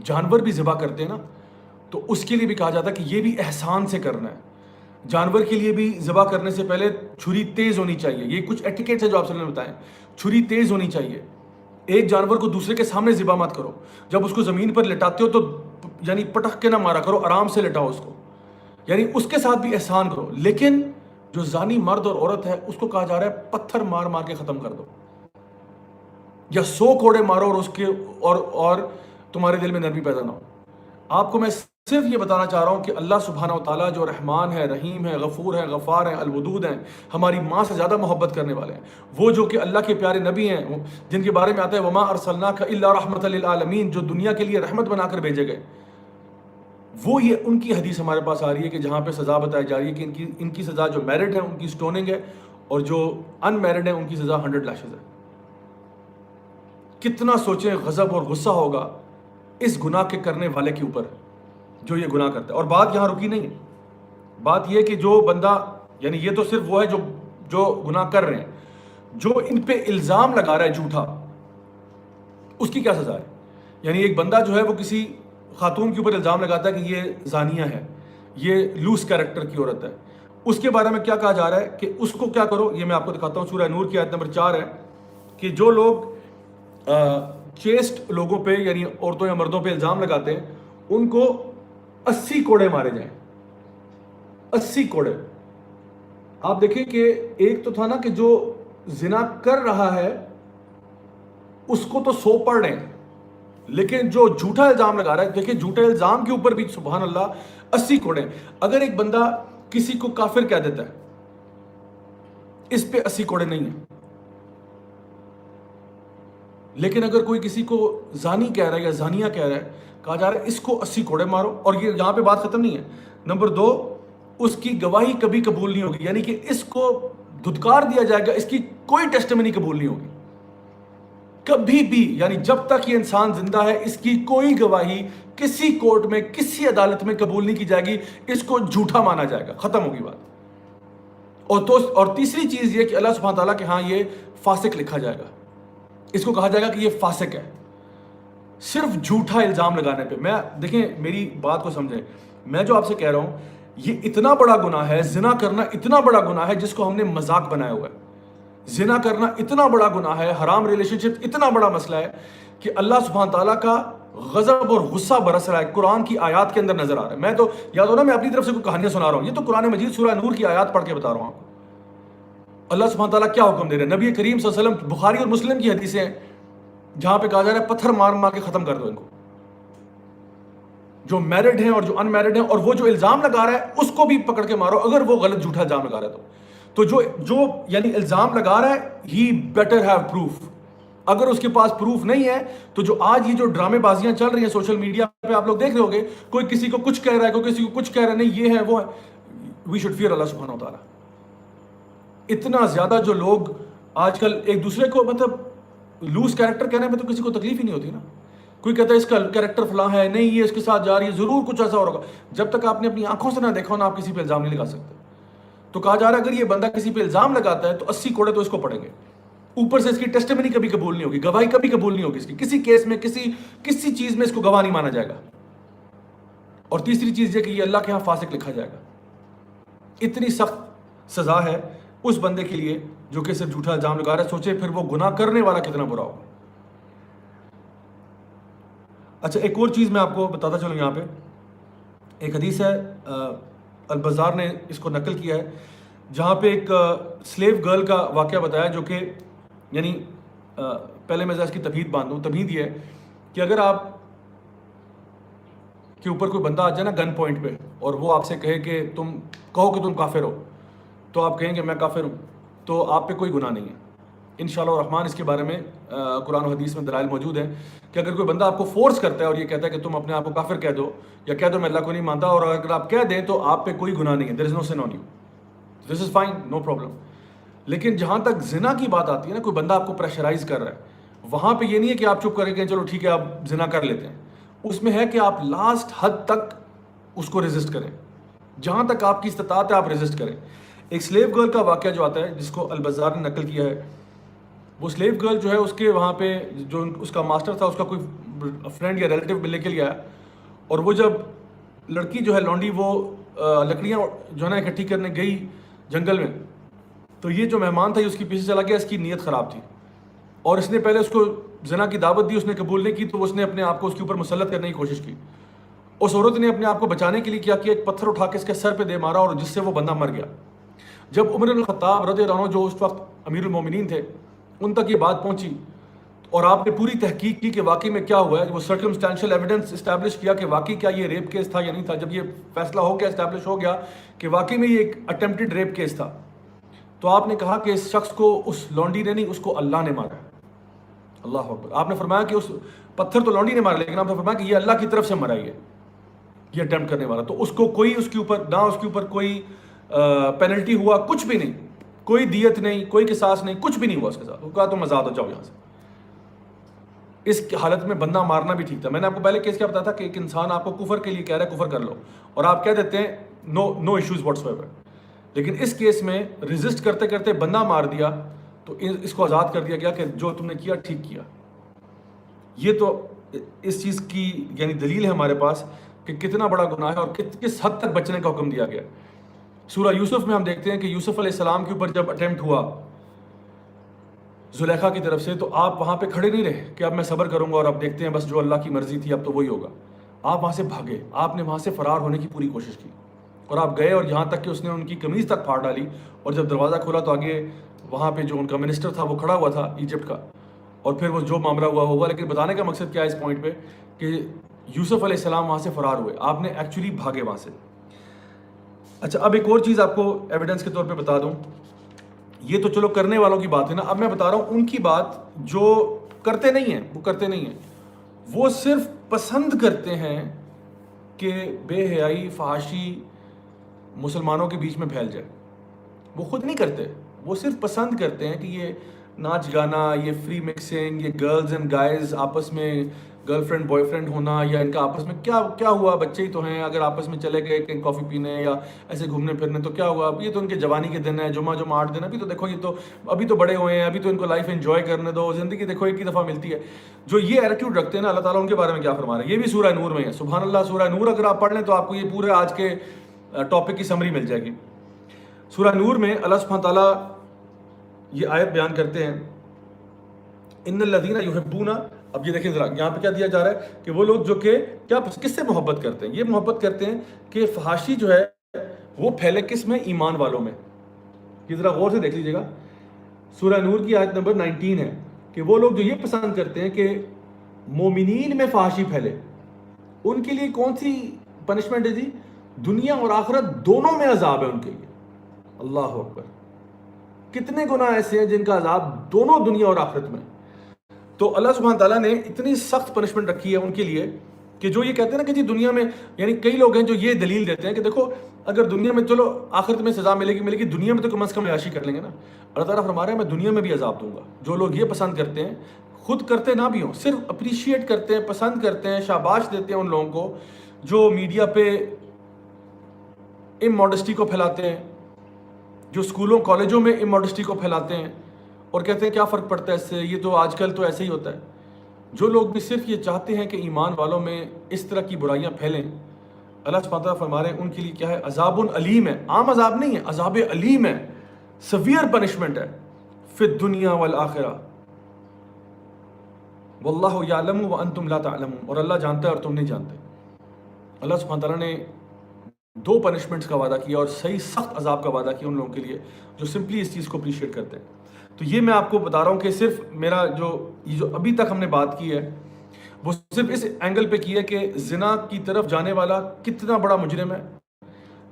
جانور بھی ذبح کرتے ہیں نا تو اس کے لیے بھی کہا جاتا ہے کہ یہ بھی احسان سے کرنا ہے. جانور کے لیے بھی ذبح کرنے سے پہلے چھری تیز ہونی چاہیے. یہ کچھ ایٹیکیٹس ہے جو آپ صلی اللہ علیہ وسلم نے بتائیں. چھری تیز ہونی چاہیے. ایک جانور کو دوسرے کے سامنے ذبح مت کرو. جب اس کو زمین پر لٹاتے ہو تو یعنی پٹک کے نہ مارا کرو, آرام سے لٹاؤ اس کو, یعنی اس کے ساتھ بھی احسان کرو. لیکن جو زانی مرد اور عورت ہے اس کو کہا جا رہا ہے پتھر مار مار کے ختم کر دو, یا 100 کوڑے مارو اور اس کے اور تمہارے دل میں نرمی پیدا نہ ہو. آپ کو میں صرف یہ بتانا چاہ رہا ہوں کہ اللہ سبحانہ و تعالیٰ جو رحمان ہے, رحیم ہے, غفور ہے, غفار ہے, الودود ہیں, ہماری ماں سے زیادہ محبت کرنے والے ہیں. وہ جو کہ اللہ کے پیارے نبی ہیں جن کے بارے میں آتا ہے وما ارسلناک الا رحمۃ للعالمین, جو دنیا کے لیے رحمت بنا کر بھیجے گئے, وہ یہ ان کی حدیث ہمارے پاس آ رہی ہے کہ جہاں پہ سزا بتائی جا رہی ہے کہ ان کی سزا جو میرڈ ہیں ان کی سٹوننگ ہے, اور جو ان میرڈ ہیں ان کی سزا 100 لاشز ہے. کتنا سوچیں غضب اور غصہ ہوگا اس گناہ کے کرنے والے کے اوپر جو یہ گناہ کرتا ہے. اور بات یہاں رکی نہیں ہے. بات یہ کہ جو بندہ, یعنی یہ تو صرف وہ ہے جو گناہ کر رہے ہیں, جو ان پہ الزام لگا رہا ہے جھوٹا, اس کی کیا سزا ہے. یعنی ایک بندہ جو ہے وہ کسی خاتون کے اوپر الزام لگاتا ہے کہ یہ زانیہ ہے, یہ لوس کیریکٹر کی عورت ہے, اس کے بارے میں کیا کہا جا رہا ہے کہ اس کو کیا کرو. یہ میں آپ کو دکھاتا ہوں, سورہ نور کی آیت نمبر 4 ہے کہ جو لوگ چیسٹ لوگوں پہ یعنی عورتوں یا مردوں پہ الزام لگاتے ہیں ان کو 80 کوڑے مارے جائیں. 80 کوڑے. آپ دیکھیں کہ ایک تو تھا نا کہ جو زنا کر رہا ہے اس کو تو 100 پڑھ رہے ہیں, لیکن جو جھوٹا الزام لگا رہا ہے, دیکھیں جھوٹے الزام کے اوپر بھی سبحان اللہ 80 کوڑے. اگر ایک بندہ کسی کو کافر کہہ دیتا ہے اس پہ 80 کوڑے نہیں ہیں, لیکن اگر کوئی کسی کو زانی کہہ رہا ہے یا زانیہ کہہ رہا ہے, کہا جا رہا ہے اس کو 80 کوڑے مارو. اور یہ یہاں پہ بات ختم نہیں ہے. نمبر 2, اس کی گواہی کبھی قبول نہیں ہوگی, یعنی کہ اس کو دھتکار دیا جائے گا, اس کی کوئی ٹیسٹمنی قبول نہیں ہوگی کبھی بھی. یعنی جب تک یہ انسان زندہ ہے اس کی کوئی گواہی کسی کورٹ میں کسی عدالت میں قبول نہیں کی جائے گی, اس کو جھوٹا مانا جائے گا, ختم ہوگی بات. اور تیسری چیز یہ کہ اللہ سبحانہ تعالیٰ کہ ہاں یہ فاسق لکھا جائے گا, اس کو کہا جائے گا کہ یہ فاسق ہے صرف جھوٹا الزام لگانے پہ. میں دیکھیں میری بات کو سمجھیں, میں جو آپ سے کہہ رہا ہوں یہ اتنا بڑا گناہ ہے, زنا کرنا اتنا بڑا گناہ ہے جس کو ہم نے مذاق بنایا ہوا ہے. زنا کرنا اتنا بڑا گناہ ہے, حرام ریلیشن شپ اتنا بڑا مسئلہ ہے کہ اللہ سبحانہ تعالیٰ کا غضب اور غصہ برس رہا ہے, قرآن کی آیات کے اندر نظر آ رہا ہے. میں تو یاد ہو نا میں اپنی طرف سے کوئی کہانیاں سنا رہا ہوں, یہ تو قرآن مجید سورہ نور کی آیات پڑھ کے بتا رہا ہوں آپ کو. اللہ سبحانہ تعالیٰ کیا حکم دے رہے ہیں. نبی کریم صلی اللہ علیہ وسلم, بخاری اور مسلم کی حدیثیں ہیں جہاں پہ کہا جا رہا ہے پتھر مار مار کے ختم کر دو ان کو, جو میرڈ ہیں اور جو ان میرڈ ہیں. اور وہ جو الزام لگا رہا ہے اس کو بھی پکڑ کے مارو اگر وہ غلط جھوٹا الزام لگا رہا ہے تو جو یعنی الزام لگا رہا ہے ہی بیٹر ہیو پروف. اگر اس کے پاس پروف نہیں ہے تو جو آج یہ جو ڈرامے بازیاں چل رہی ہیں سوشل میڈیا پہ آپ لوگ دیکھ رہے ہوگے, کوئی کسی کو کچھ کہہ رہا ہے, کوئی کسی کو کچھ کہہ رہا ہے, نہیں یہ ہے وہ ہے. وی شوڈ فیئر اللہ سبحانہ و تعالیٰ. اتنا زیادہ جو لوگ آج کل ایک دوسرے کو مطلب لوز کیریکٹر کہنے میں تو کسی کو تکلیف ہی نہیں ہوتی نا. کوئی کہتا ہے اس کا کیریکٹر فلاں ہے, نہیں یہ اس کے ساتھ جا رہی ہے, ضرور کچھ ایسا ہوگا. جب تک آپ نے اپنی آنکھوں سے نہ دیکھا ہو نا آپ کسی پہ الزام نہیں لگا سکتے. تو کہا جا رہا ہے اگر یہ بندہ کسی پہ الزام لگاتا ہے تو 80 کوڑے تو اس کو پڑیں گے. اوپر سے اس کی ٹیسٹمنی کبھی قبول نہیں ہوگی, گواہی کبھی قبول نہیں ہوگی اس کی, کسی کیس میں کسی چیز میں اس کو گواہ نہیں مانا جائے گا. اور تیسری چیز یہ کہ یہ اللہ کے ہاں فاسق لکھا جائے گا. اتنی سخت سزا ہے اس بندے کے لیے جو کہ صرف جھوٹا الزام لگا رہا ہے. سوچے پھر وہ گناہ کرنے والا کتنا برا ہوگا. اچھا ایک اور چیز میں آپ کو بتاتا چلوں, یہاں پہ ایک حدیث ہے, البزار نے اس کو نقل کیا ہے, جہاں پہ ایک سلیو گرل کا واقعہ بتایا جو کہ یعنی پہلے میں اس کی تمہید باندھوں. تمہید یہ ہے کہ اگر آپ کے اوپر کوئی بندہ آ جائے نا گن پوائنٹ پہ اور وہ آپ سے کہے کہ تم کہو کہ تم کافر ہو, تو آپ کہیں کہ میں کافر ہوں, تو آپ پہ کوئی گناہ نہیں ہے انشاءاللہ الرحمن. اس کے بارے میں قرآن و حدیث میں دلائل موجود ہیں کہ اگر کوئی بندہ آپ کو فورس کرتا ہے اور یہ کہتا ہے کہ تم اپنے آپ کو کافر کہہ دو یا کہہ دو میں اللہ کو نہیں مانتا, اور اگر آپ کہہ دیں تو آپ پہ کوئی گناہ نہیں ہے, there is no sin on you, this is fine, no problem. لیکن جہاں تک زنا کی بات آتی ہے نا, کوئی بندہ آپ کو پریشرائز کر رہا ہے, وہاں پہ یہ نہیں ہے کہ آپ چپ کریں کہ چلو ٹھیک ہے آپ زنا کر لیتے ہیں. اس میں ہے کہ آپ لاسٹ حد تک اس کو ریزسٹ کریں, جہاں تک آپ کی استطاعت ہے آپ ریزسٹ کریں. ایک سلیو گرل کا واقعہ جو آتا ہے جس کو البزار نے نقل کیا ہے, وہ سلیو گرل جو ہے اس کے وہاں پہ جو اس کا ماسٹر تھا اس کا کوئی فرینڈ یا ریلیٹیو لے کے لیا, اور وہ جب لڑکی جو ہے لونڈی وہ لکڑیاں جو ہے نا اکٹھی کرنے گئی جنگل میں, تو یہ جو مہمان تھا یہ اس کے پیچھے چلا گیا. اس کی نیت خراب تھی اور اس نے پہلے اس کو زنا کی دعوت دی, اس نے قبول نہیں کی, تو اس نے اپنے آپ کو اس کے اوپر مسلط کرنے کی کوشش کی. اس عورت نے اپنے آپ کو بچانے کے لیے کیا کہ ایک پتھر اٹھا کے اس کے سر پہ دے مارا, اور جس سے وہ بندہ مر گیا. جب عمر بن الخطاب رضی اللہ عنہ جو اس وقت امیر المومنین تھے ان تک یہ بات پہنچی اور آپ نے پوری تحقیق کی کہ واقعی میں کیا ہوا ہے, وہ سرکمسٹینشل ایویڈنس اسٹیبلش کیا کہ واقعی کیا یہ ریپ کیس تھا یا نہیں تھا. جب یہ فیصلہ ہو گیا, اسٹیبلش ہو گیا کہ واقعی میں یہ ایک اٹمپٹڈ ریپ کیس تھا, تو آپ نے کہا کہ اس شخص کو اس لونڈی نے نہیں, اس کو اللہ نے مارا. اللہ اکبر. آپ نے فرمایا کہ اس پتھر تو لونڈی نے مارا, لیکن آپ نے فرمایا کہ یہ اللہ کی طرف سے مرا یہ اٹمپٹ کرنے والا. تو اس کو کوئی اس کے اوپر نہ اس کے اوپر کوئی پینلٹی ہوا, کچھ بھی نہیں, کوئی دیت نہیں, کوئی قصاص نہیں, کچھ بھی نہیں ہوا اس کے ساتھ. وہ کہا تم آزاد ہو جاؤ یہاں سے. اس حالت میں بندہ مارنا بھی ٹھیک تھا. میں نے آپ کو پہلے کیس کیا بتایا تھا کہ ایک انسان آپ کو کفر کے لیے کہہ رہا ہے کفر کر لو, اور آپ کہہ دیتے ہیں نو ایشوز واٹس ایور. لیکن اس کیس میں ریزسٹ کرتے کرتے بندہ مار دیا, تو اس کو آزاد کر دیا گیا کہ جو تم نے کیا ٹھیک کیا. یہ تو اس چیز کی یعنی دلیل ہے ہمارے پاس کہ کتنا بڑا گناہ ہے اور کس حد تک بچنے کا حکم دیا گیا. سورہ یوسف میں ہم دیکھتے ہیں کہ یوسف علیہ السلام کے اوپر جب اٹیمپٹ ہوا زلیخا کی طرف سے, تو آپ وہاں پہ کھڑے نہیں رہے کہ اب میں صبر کروں گا اور اب دیکھتے ہیں بس جو اللہ کی مرضی تھی اب تو وہی ہوگا. آپ وہاں سے بھاگے, آپ نے وہاں سے فرار ہونے کی پوری کوشش کی, اور آپ گئے اور یہاں تک کہ اس نے ان کی قمیض تک پھاڑ ڈالی, اور جب دروازہ کھولا تو آگے وہاں پہ جو ان کا منسٹر تھا وہ کھڑا ہوا تھا ایجپٹ کا, اور پھر وہ جو معاملہ ہوا ہوگا. لیکن بتانے کا مقصد کیا ہے اس پوائنٹ پہ کہ یوسف علیہ السلام وہاں سے فرار ہوئے, آپ نے ایکچولی بھاگے وہاں سے. اچھا, اب ایک اور چیز آپ کو ایویڈنس کے طور پہ بتا دوں. یہ تو چلو کرنے والوں کی بات ہے نا, اب میں بتا رہا ہوں ان کی بات جو کرتے نہیں ہیں. وہ کرتے نہیں ہیں, وہ صرف پسند کرتے ہیں کہ بے حیائی فحاشی مسلمانوں کے بیچ میں پھیل جائے. وہ خود نہیں کرتے, وہ صرف پسند کرتے ہیں کہ یہ ناچ گانا, یہ فری مکسنگ, یہ گرلز اینڈ گائز آپس میں گرل فرینڈ بوائے فرینڈ ہونا, یا ان کا آپس میں کیا ہوا, بچے ہی تو ہیں, اگر آپس میں چلے گئے کہیں کافی پینے یا ایسے گھومنے پھرنے تو کیا ہوا, یہ تو ان کے جوانی کے دن ہے, جمعہ 8 دن, ابھی تو دیکھو یہ تو ابھی تو بڑے ہوئے ہیں, ابھی تو ان کو لائف انجوائے کرنے دو, زندگی دیکھو ایک ہی دفعہ ملتی ہے. جو یہ ایٹیٹیوڈ رکھتے ہیں نا, اللہ تعالیٰ ان کے بارے میں کیا فرما رہے ہیں. یہ بھی سورہ نور میں ہے, سبحان اللہ. سورہ نور اگر آپ پڑھ لیں تو آپ کو یہ پورے آج کے ٹاپک کی سمری مل جائے گی. سورہ نور میں اللہ سبحانہ تعالیٰ یہ آیت بیان کرتے ہیں, ان الذین یحبون. اب یہ دیکھیں ذرا یہاں پہ کیا دیا جا رہا ہے کہ وہ لوگ جو کہ کیا کس سے محبت کرتے ہیں. یہ محبت کرتے ہیں کہ فحاشی جو ہے وہ پھیلے کس میں, ایمان والوں میں. یہ ذرا غور سے دیکھ لیجیے گا, سورہ نور کی آیت نمبر 19 ہے کہ وہ لوگ جو یہ پسند کرتے ہیں کہ مومنین میں فحاشی پھیلے, ان کے لیے کون سی پنشمنٹ ہے جی, دنیا اور آخرت دونوں میں عذاب ہے ان کے لیے. اللہ اکبر. کتنے گناہ ایسے ہیں جن کا عذاب دونوں دنیا اور آخرت میں. تو اللہ سبحانہ تعالیٰ نے اتنی سخت پنشمنٹ رکھی ہے ان کے لیے کہ جو یہ کہتے ہیں نا کہ جی دنیا میں, یعنی کئی لوگ ہیں جو یہ دلیل دیتے ہیں کہ دیکھو اگر دنیا میں چلو آخرت میں سزا ملے گی, دنیا میں تو کم از کم عیاشی کر لیں گے نا. اللہ تعالیٰ فرما رہے ہیں میں دنیا میں بھی عذاب دوں گا. جو لوگ یہ پسند کرتے ہیں, خود کرتے نہ بھی ہوں, صرف اپریشیٹ کرتے ہیں, پسند کرتے ہیں, شاباش دیتے ہیں ان لوگوں کو جو میڈیا پہ اموڈسٹی کو پھیلاتے ہیں, جو اسکولوں کالجوں میں اموڈسٹی کو پھیلاتے ہیں اور کہتے ہیں کیا فرق پڑتا ہے اس سے, یہ تو آج کل تو ایسے ہی ہوتا ہے. جو لوگ بھی صرف یہ چاہتے ہیں کہ ایمان والوں میں اس طرح کی برائیاں پھیلیں, اللہ سبحانہ تعالیٰ فرما رہے ہیں ان کے لیے کیا ہے, عذاب علیم ہے. عام عذاب نہیں ہے, عذاب علیم ہے, سیویئر پنشمنٹ ہے فی الدنیا والآخرہ. واللہ یعلم وانتم لا تعلمون. اور اللہ جانتا ہے اور تم نہیں جانتے. اللہ سبحانہ تعالیٰ نے 2 پنشمنٹس کا وعدہ کیا اور صحیح سخت عذاب کا وعدہ کیا ان لوگوں کے لیے جو سمپلی اس چیز کو اپریشیٹ کرتے ہیں. تو یہ میں آپ کو بتا رہا ہوں کہ صرف میرا یہ جو ابھی تک ہم نے بات کی ہے وہ صرف اس اینگل پہ کی ہے کہ زنا کی طرف جانے والا کتنا بڑا مجرم ہے,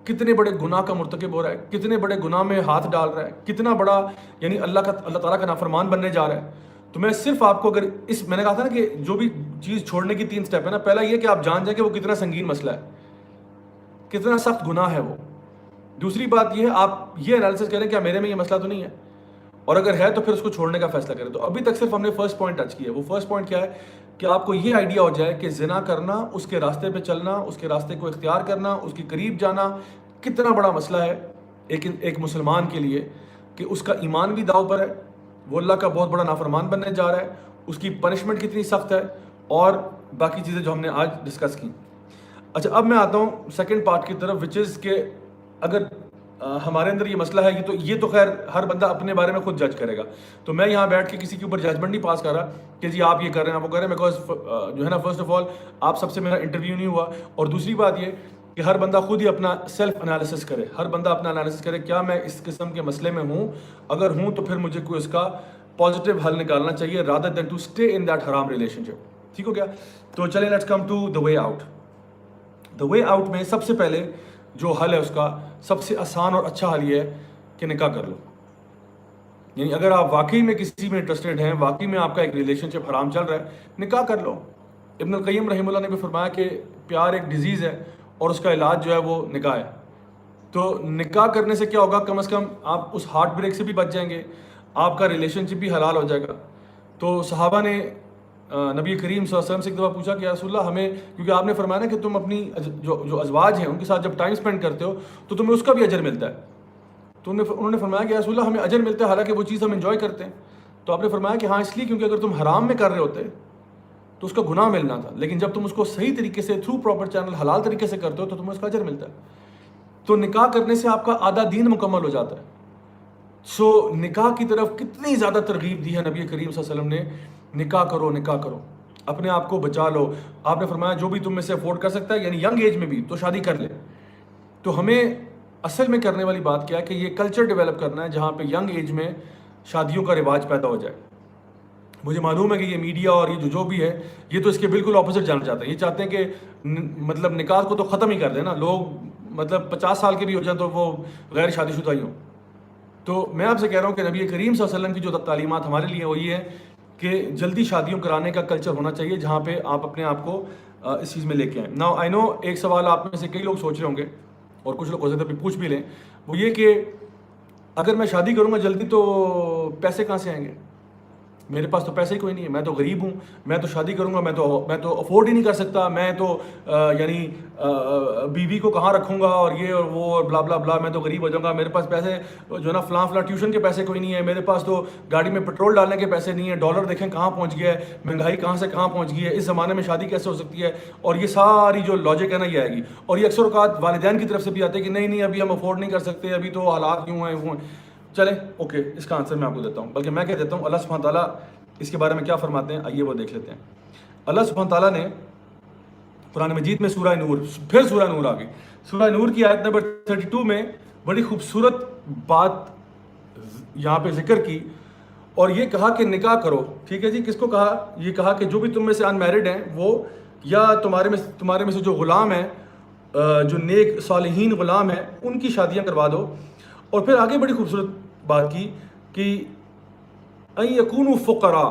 کتنے بڑے گناہ کا مرتکب ہو رہا ہے, کتنے بڑے گناہ میں ہاتھ ڈال رہا ہے, کتنا بڑا یعنی اللہ تعالیٰ کا نافرمان بننے جا رہا ہے. تو میں صرف آپ کو اگر میں نے کہا تھا نا کہ جو بھی چیز چھوڑنے کی 3 سٹیپ ہے نا, پہلا یہ کہ آپ جان جائیں کہ وہ کتنا سنگین مسئلہ ہے, کتنا سخت گناہ ہے وہ. دوسری بات یہ ہے آپ یہ انالیسس کریں کہ میرے میں یہ مسئلہ تو نہیں ہے, اور اگر ہے تو پھر اس کو چھوڑنے کا فیصلہ کریں. تو ابھی تک صرف ہم نے فرسٹ پوائنٹ ٹچ کیا ہے. وہ فرسٹ پوائنٹ کیا ہے کہ آپ کو یہ آئیڈیا ہو جائے کہ زنا کرنا, اس کے راستے پہ چلنا, اس کے راستے کو اختیار کرنا, اس کے قریب جانا کتنا بڑا مسئلہ ہے ایک مسلمان کے لیے کہ اس کا ایمان بھی داؤ پر ہے, وہ اللہ کا بہت بڑا نافرمان بننے جا رہا ہے, اس کی پنشمنٹ کتنی سخت ہے, اور باقی چیزیں جو ہم نے آج ڈسکس کی. اچھا, اب میں آتا ہوں سیکنڈ پارٹ کی طرف, وچ از کہ اگر ہمارے اندر یہ مسئلہ ہے کہ یہ تو خیر ہر بندہ اپنے بارے میں خود جج کرے گا, تو میں یہاں بیٹھ کے کسی کے اوپر ججمنٹ نہیں پاس کر رہا کہ جی آپ یہ کر رہے ہیں آپ وہ کر رہے ہیں, بیکاز جو ہے نا فرسٹ آف آل آپ سب سے میرا انٹرویو نہیں ہوا, اور دوسری بات یہ کہ ہر بندہ خود ہی اپنا سیلف انالیسس کرے, ہر بندہ اپنا انالیسس کرے کیا میں اس قسم کے مسئلے میں ہوں, اگر ہوں تو پھر مجھے کوئی اس کا پازیٹیو حل نکالنا چاہیے rather than to stay in that حرام ریلیشن شپ. ٹھیک ہو گیا؟ تو چلیں let's come to the way out. The way out میں سب سے پہلے جو حل ہے اس کا سب سے آسان اور اچھا حل یہ ہے کہ نکاح کر لو. یعنی اگر آپ واقعی میں کسی میں انٹرسٹڈ ہیں, واقعی میں آپ کا ایک ریلیشن شپ حرام چل رہا ہے, نکاح کر لو. ابن القیم رحمہ اللہ نے بھی فرمایا کہ پیار ایک ڈیزیز ہے اور اس کا علاج جو ہے وہ نکاح ہے. تو نکاح کرنے سے کیا ہوگا, کم از کم آپ اس ہارٹ بریک سے بھی بچ جائیں گے, آپ کا ریلیشن شپ بھی حلال ہو جائے گا. تو صحابہ نے نبی کریم صلی اللہ علیہ وسلم سے ایک دفعہ پوچھا کہ یا رسول اللہ ہمیں, کیونکہ آپ نے فرمایا نا کہ تم اپنی جو ازواج ہیں ان کے ساتھ جب ٹائم اسپینڈ کرتے ہو تو تمہیں اس کا بھی اجر ملتا ہے. تو انہوں نے فرمایا کہ یا رسول اللہ ہمیں اجر ملتا ہے حالانکہ وہ چیز ہم انجوائے کرتے ہیں. تو آپ نے فرمایا کہ ہاں اس لیے کیونکہ اگر تم حرام میں کر رہے ہوتے تو اس کا گناہ ملنا تھا, لیکن جب تم اس کو صحیح طریقے سے تھرو پراپر چینل حلال طریقے سے کرتے ہو تو تمہیں اس کا اجر ملتا ہے. تو نکاح کرنے سے آپ کا آدھا دین مکمل ہو جاتا ہے. سو نکاح کی طرف کتنی زیادہ ترغیب دی ہے نبی کریم صلی اللہ علیہ وسلم نے, نکاح کرو نکاح کرو, اپنے آپ کو بچا لو. آپ نے فرمایا جو بھی تم میں سے افورڈ کر سکتا ہے, یعنی ینگ ایج میں بھی, تو شادی کر لے. تو ہمیں اصل میں کرنے والی بات کیا ہے کہ یہ کلچر ڈیولپ کرنا ہے جہاں پہ ینگ ایج میں شادیوں کا رواج پیدا ہو جائے. مجھے معلوم ہے کہ یہ میڈیا اور یہ جو بھی ہے یہ تو اس کے بالکل اپوزٹ جانا چاہتے ہیں. یہ چاہتے ہیں کہ مطلب نکاح کو تو ختم ہی کر دیں نا, لوگ مطلب 50 سال کے بھی ہو جائیں تو وہ غیر شادی شدہ ہی ہوں. تو میں آپ سے کہہ رہا ہوں کہ نبی کریم صلی اللہ علیہ وسلم کی جو تعلیمات ہمارے لیے وہ یہ ہے کہ جلدی شادیوں کرانے کا کلچر ہونا چاہیے جہاں پہ آپ اپنے آپ کو اس چیز میں لے کے آئیں. ناؤ آئی نو ایک سوال آپ میں سے کئی لوگ سوچ رہے ہوں گے اور کچھ لوگ ہو سکتا ہے پوچھ بھی لیں, وہ یہ کہ اگر میں شادی کروں گا جلدی تو پیسے کہاں سے آئیں گے, میرے پاس تو پیسے ہی کوئی نہیں ہے, میں تو غریب ہوں, میں تو شادی کروں گا میں تو افورڈ ہی نہیں کر سکتا, میں تو یعنی بیوی کو کہاں رکھوں گا اور یہ اور وہ اور بلا بلا بلا, میں تو غریب ہو جاؤں گا, میرے پاس پیسے جو ہے نا فلاں ٹیوشن کے پیسے کوئی نہیں ہے, میرے پاس تو گاڑی میں پیٹرول ڈالنے کے پیسے نہیں ہیں, ڈالر دیکھیں کہاں پہنچ گیا ہے, مہنگائی کہاں سے کہاں پہنچ گئی ہے, اس زمانے میں شادی کیسے ہو سکتی ہے. اور یہ ساری جو لاجک ہے نا یہ آئے گی, اور یہ اکثر اوقات والدین کی طرف سے بھی آتے ہیں کہ نہیں ابھی ہم افورڈ نہیں کر سکتے, ابھی تو حالات یوں ہیں وہ ہیں. چلیں اوکے, اس کا آنسر میں آپ کو دیتا ہوں, بلکہ میں کہہ دیتا ہوں اللہ سبحانہ تعالیٰ اس کے بارے میں کیا فرماتے ہیں, آئیے وہ دیکھ لیتے ہیں. اللہ سبحانہ تعالیٰ نے قرآن مجید میں سورہ نور, پھر سورہ نور آ گئی, سورہ نور کی آیت نمبر 32 میں بڑی خوبصورت بات یہاں پہ ذکر کی, اور یہ کہا کہ نکاح کرو. ٹھیک ہے جی, کس کو کہا, یہ کہا کہ جو بھی تم میں سے ان میرڈ ہیں وہ, یا تمہارے میں سے جو غلام ہیں, جو نیک صالحین غلام ہیں, ان کی شادیاں کروا دو. اور پھر آگے بڑی خوبصورت بات کی کہ ان یکونوا فقراء,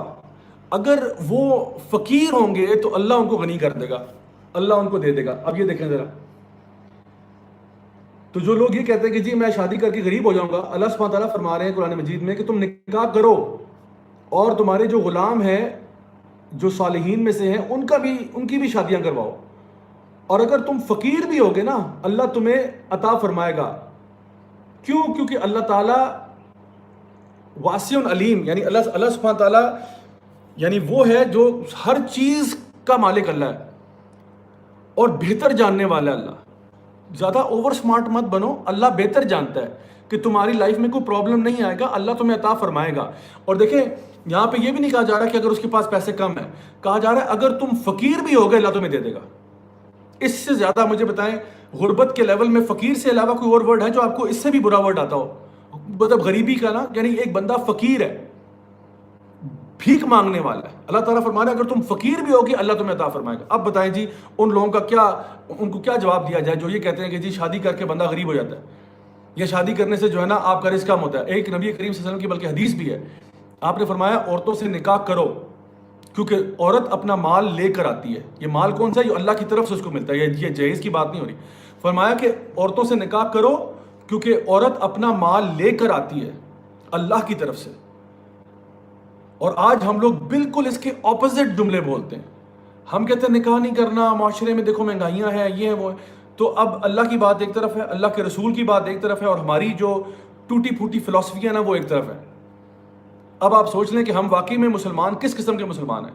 اگر وہ فقیر ہوں گے تو اللہ ان کو غنی کر دے گا, اللہ ان کو دے دے گا. اب یہ دیکھیں ذرا, تو جو لوگ یہ کہتے ہیں کہ جی میں شادی کر کے غریب ہو جاؤں گا, اللہ سبحانہ تعالیٰ فرما رہے ہیں قرآن مجید میں کہ تم نکاح کرو اور تمہارے جو غلام ہیں جو صالحین میں سے ہیں ان کی بھی شادیاں کرواؤ. اور اگر تم فقیر بھی ہوگے نا اللہ تمہیں عطا فرمائے گا. کیوں؟ کیونکہ اللہ تعالیٰ واسع علیم, یعنی اللہ سبحانہ تعالیٰ یعنی وہ ہے جو ہر چیز کا مالک اللہ ہے اور بہتر جاننے والا ہے. اللہ زیادہ اوور سمارٹ مت بنو, اللہ بہتر جانتا ہے کہ تمہاری لائف میں کوئی پرابلم نہیں آئے گا, اللہ تمہیں عطا فرمائے گا. اور دیکھیں یہاں پہ یہ بھی نہیں کہا جا رہا کہ اگر اس کے پاس پیسے کم ہیں, کہا جا رہا ہے اگر تم فقیر بھی ہوگے اللہ تمہیں دے دے گا. اس سے زیادہ مجھے بتائیں غربت کے لیول میں فقیر سے علاوہ کوئی اور ورڈ ہے جو آپ کو اس سے بھی برا ورڈ آتا ہو, مطلب غریبی کا نا, یعنی ایک بندہ فقیر ہے, بھیک مانگنے والا ہے. اللہ تعالیٰ فرما رہا ہے اگر تم فقیر بھی ہوگی اللہ تمہیں عطا فرمائے گا. اب بتائیں جی ان لوگوں کا ان کو کیا جواب دیا جائے جو یہ کہتے ہیں کہ جی شادی کر کے بندہ غریب ہو جاتا ہے, یا شادی کرنے سے جو ہے نا آپ کا رزق کم ہوتا ہے. ایک نبی کریم صلی اللہ علیہ وسلم کی بلکہ حدیث بھی ہے, آپ نے فرمایا عورتوں سے نکاح کرو کیونکہ عورت اپنا مال لے کر آتی ہے. یہ مال کون سا ہے؟ یہ اللہ کی طرف سے اس کو ملتا ہے, یہ جہیز کی بات نہیں ہو رہی. فرمایا کہ عورتوں سے نکاح کرو کیونکہ عورت اپنا مال لے کر آتی ہے اللہ کی طرف سے. اور آج ہم لوگ بالکل اس کے اپوزٹ جملے بولتے ہیں. ہم کہتے ہیں نکاح نہیں کرنا, معاشرے میں دیکھو مہنگائیاں ہیں, یہ ہیں وہ. تو اب اللہ کی بات ایک طرف ہے, اللہ کے رسول کی بات ایک طرف ہے, اور ہماری جو ٹوٹی پھوٹی فلسفیاں نا وہ ایک طرف ہے. اب آپ سوچ لیں کہ ہم واقعی میں مسلمان کس قسم کے مسلمان ہیں.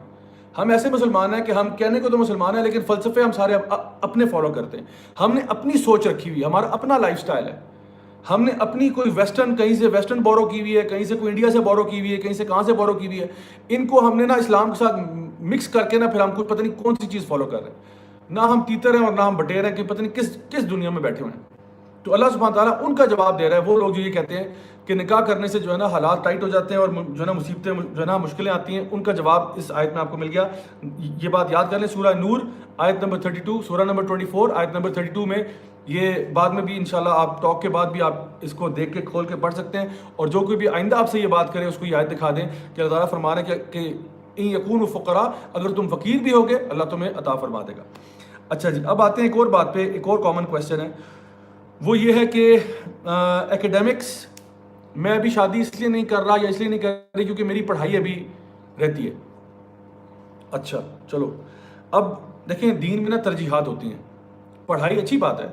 ہم ایسے مسلمان ہیں کہ ہم کہنے کو تو مسلمان ہیں لیکن فلسفے ہم سارے اپنے فالو کرتے ہیں. ہم نے اپنی سوچ رکھی ہوئی, ہمارا اپنا لائف سٹائل ہے. ہم نے اپنی کوئی ویسٹرن, کہیں سے ویسٹرن بورو کی ہوئی ہے, کہیں سے کوئی انڈیا سے بورو کی ہوئی ہے, کہیں سے کہاں سے بورو کی ہوئی ہے. ان کو ہم نے نا اسلام کے ساتھ مکس کر کے نا پھر ہم کو پتہ نہیں کون سی چیز فالو کر رہے ہیں. نہ ہم تیتر ہیں اور نہ ہم بٹیر ہیں کہ پتہ نہیں کس دنیا میں بیٹھے ہوئے ہیں. تو اللہ سبحانہ تعالیٰ ان کا جواب دے رہا ہے. وہ لوگ جو یہ کہتے ہیں کہ نکاح کرنے سے جو ہے نا حالات ٹائٹ ہو جاتے ہیں اور جو ہے نا مصیبتیں جو ہے نا مشکلیں آتی ہیں, ان کا جواب اس آیت میں آپ کو مل گیا. یہ بات یاد کر لیں, سورہ نور آیت نمبر 32, سورہ نمبر 24 آیت نمبر 32 میں. یہ بعد میں بھی انشاءاللہ آپ ٹاک کے بعد بھی آپ اس کو دیکھ کے کھول کے پڑھ سکتے ہیں, اور جو کوئی بھی آئندہ آپ سے یہ بات کرے اس کو یہ آیت دکھا دیں کہ اللہ تعالیٰ فرما رہے ہیں کہ ان یکونوا فقراء, اگر تم فقیر بھی ہوگے اللہ تمہیں عطا فرما دے گا. اچھا جی, اب آتے ہیں ایک اور بات پہ. ایک اور کامن کویشچن ہے, وہ یہ ہے کہ ایکیڈیمکس میں ابھی شادی اس لیے نہیں کر رہا یا اس لیے نہیں کر رہی کیونکہ میری پڑھائی ابھی رہتی ہے. اچھا چلو, اب دیکھیں دین میں نا ترجیحات ہوتی ہیں. پڑھائی اچھی بات ہے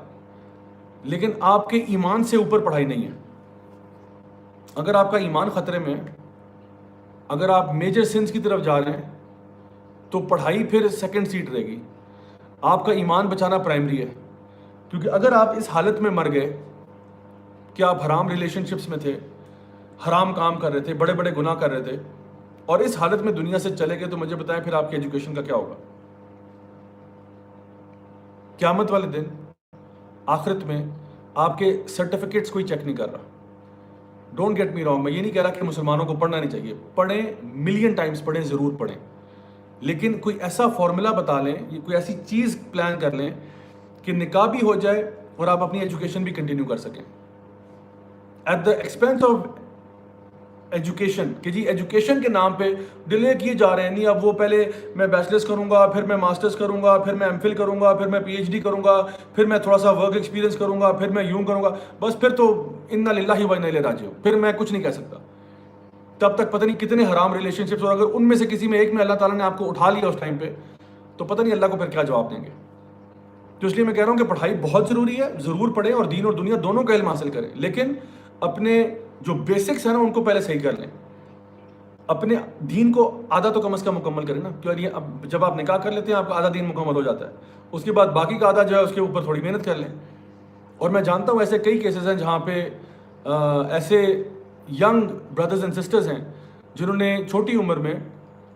لیکن آپ کے ایمان سے اوپر پڑھائی نہیں ہے. اگر آپ کا ایمان خطرے میں, اگر آپ میجر سنس کی طرف جا رہے ہیں تو پڑھائی پھر سیکنڈ سیٹ رہے گی. آپ کا ایمان بچانا پرائمری ہے, کیونکہ اگر آپ اس حالت میں مر گئے کہ آپ حرام ریلیشن شپس میں تھے, حرام کام کر رہے تھے, بڑے بڑے گناہ کر رہے تھے, اور اس حالت میں دنیا سے چلے گئے, تو مجھے بتائیں پھر آپ کی ایجوکیشن کا کیا ہوگا. قیامت والے دن آخرت میں آپ کے سرٹیفکیٹس کوئی چیک نہیں کر رہا. ڈونٹ گیٹ می رانگ, میں یہ نہیں کہہ رہا کہ مسلمانوں کو پڑھنا نہیں چاہیے, پڑھیں, ملین ٹائمز پڑھیں, ضرور پڑھیں, لیکن کوئی ایسا فارمولا بتا لیں, کوئی ایسی چیز پلان کر لیں کہ نکاح بھی ہو جائے اور آپ اپنی ایجوکیشن بھی کنٹینیو کر سکیں at the expense of education. کہ جی ایجوکیشن کے نام پہ ڈیلے کیے جا رہے ہیں. نہیں, اب وہ پہلے میں بیچلرس کروں گا, پھر میں ماسٹرز کروں گا, پھر میں ایم فل کروں گا, پھر میں پی ایچ ڈی کروں گا, پھر میں تھوڑا سا ورک ایکسپیرینس کروں گا, پھر میں یوں کروں گا, بس پھر تو انا للہ و انا الیہ راجعون, پھر میں کچھ نہیں کہہ سکتا. تب تک پتہ نہیں کتنے حرام ریلیشن شپس, اور اگر ان میں سے کسی میں ایک میں اللہ تعالیٰ نے آپ کو اٹھا لیا اس ٹائم پہ, تو پتہ نہیں اللہ کو پھر کیا جواب دیں گے. تو اس لیے میں کہہ رہا ہوں کہ پڑھائی بہت ضروری ہے, ضرور پڑھیں اور دین اور دنیا دونوں کا علم حاصل کریں, لیکن اپنے جو بیسکس ہیں نا ان کو پہلے صحیح کر لیں. اپنے دین کو آدھا تو کم از کم مکمل کریں نا, کیونکہ اب جب آپ نکاح کر لیتے ہیں آپ کا آدھا دین مکمل ہو جاتا ہے, اس کے بعد باقی کا آدھا جو ہے اس کے اوپر تھوڑی محنت کر لیں. اور میں جانتا ہوں ایسے کئی کیسز ہیں جہاں پہ ایسے ینگ بردرز اینڈ سسٹرز ہیں جنہوں نے چھوٹی عمر میں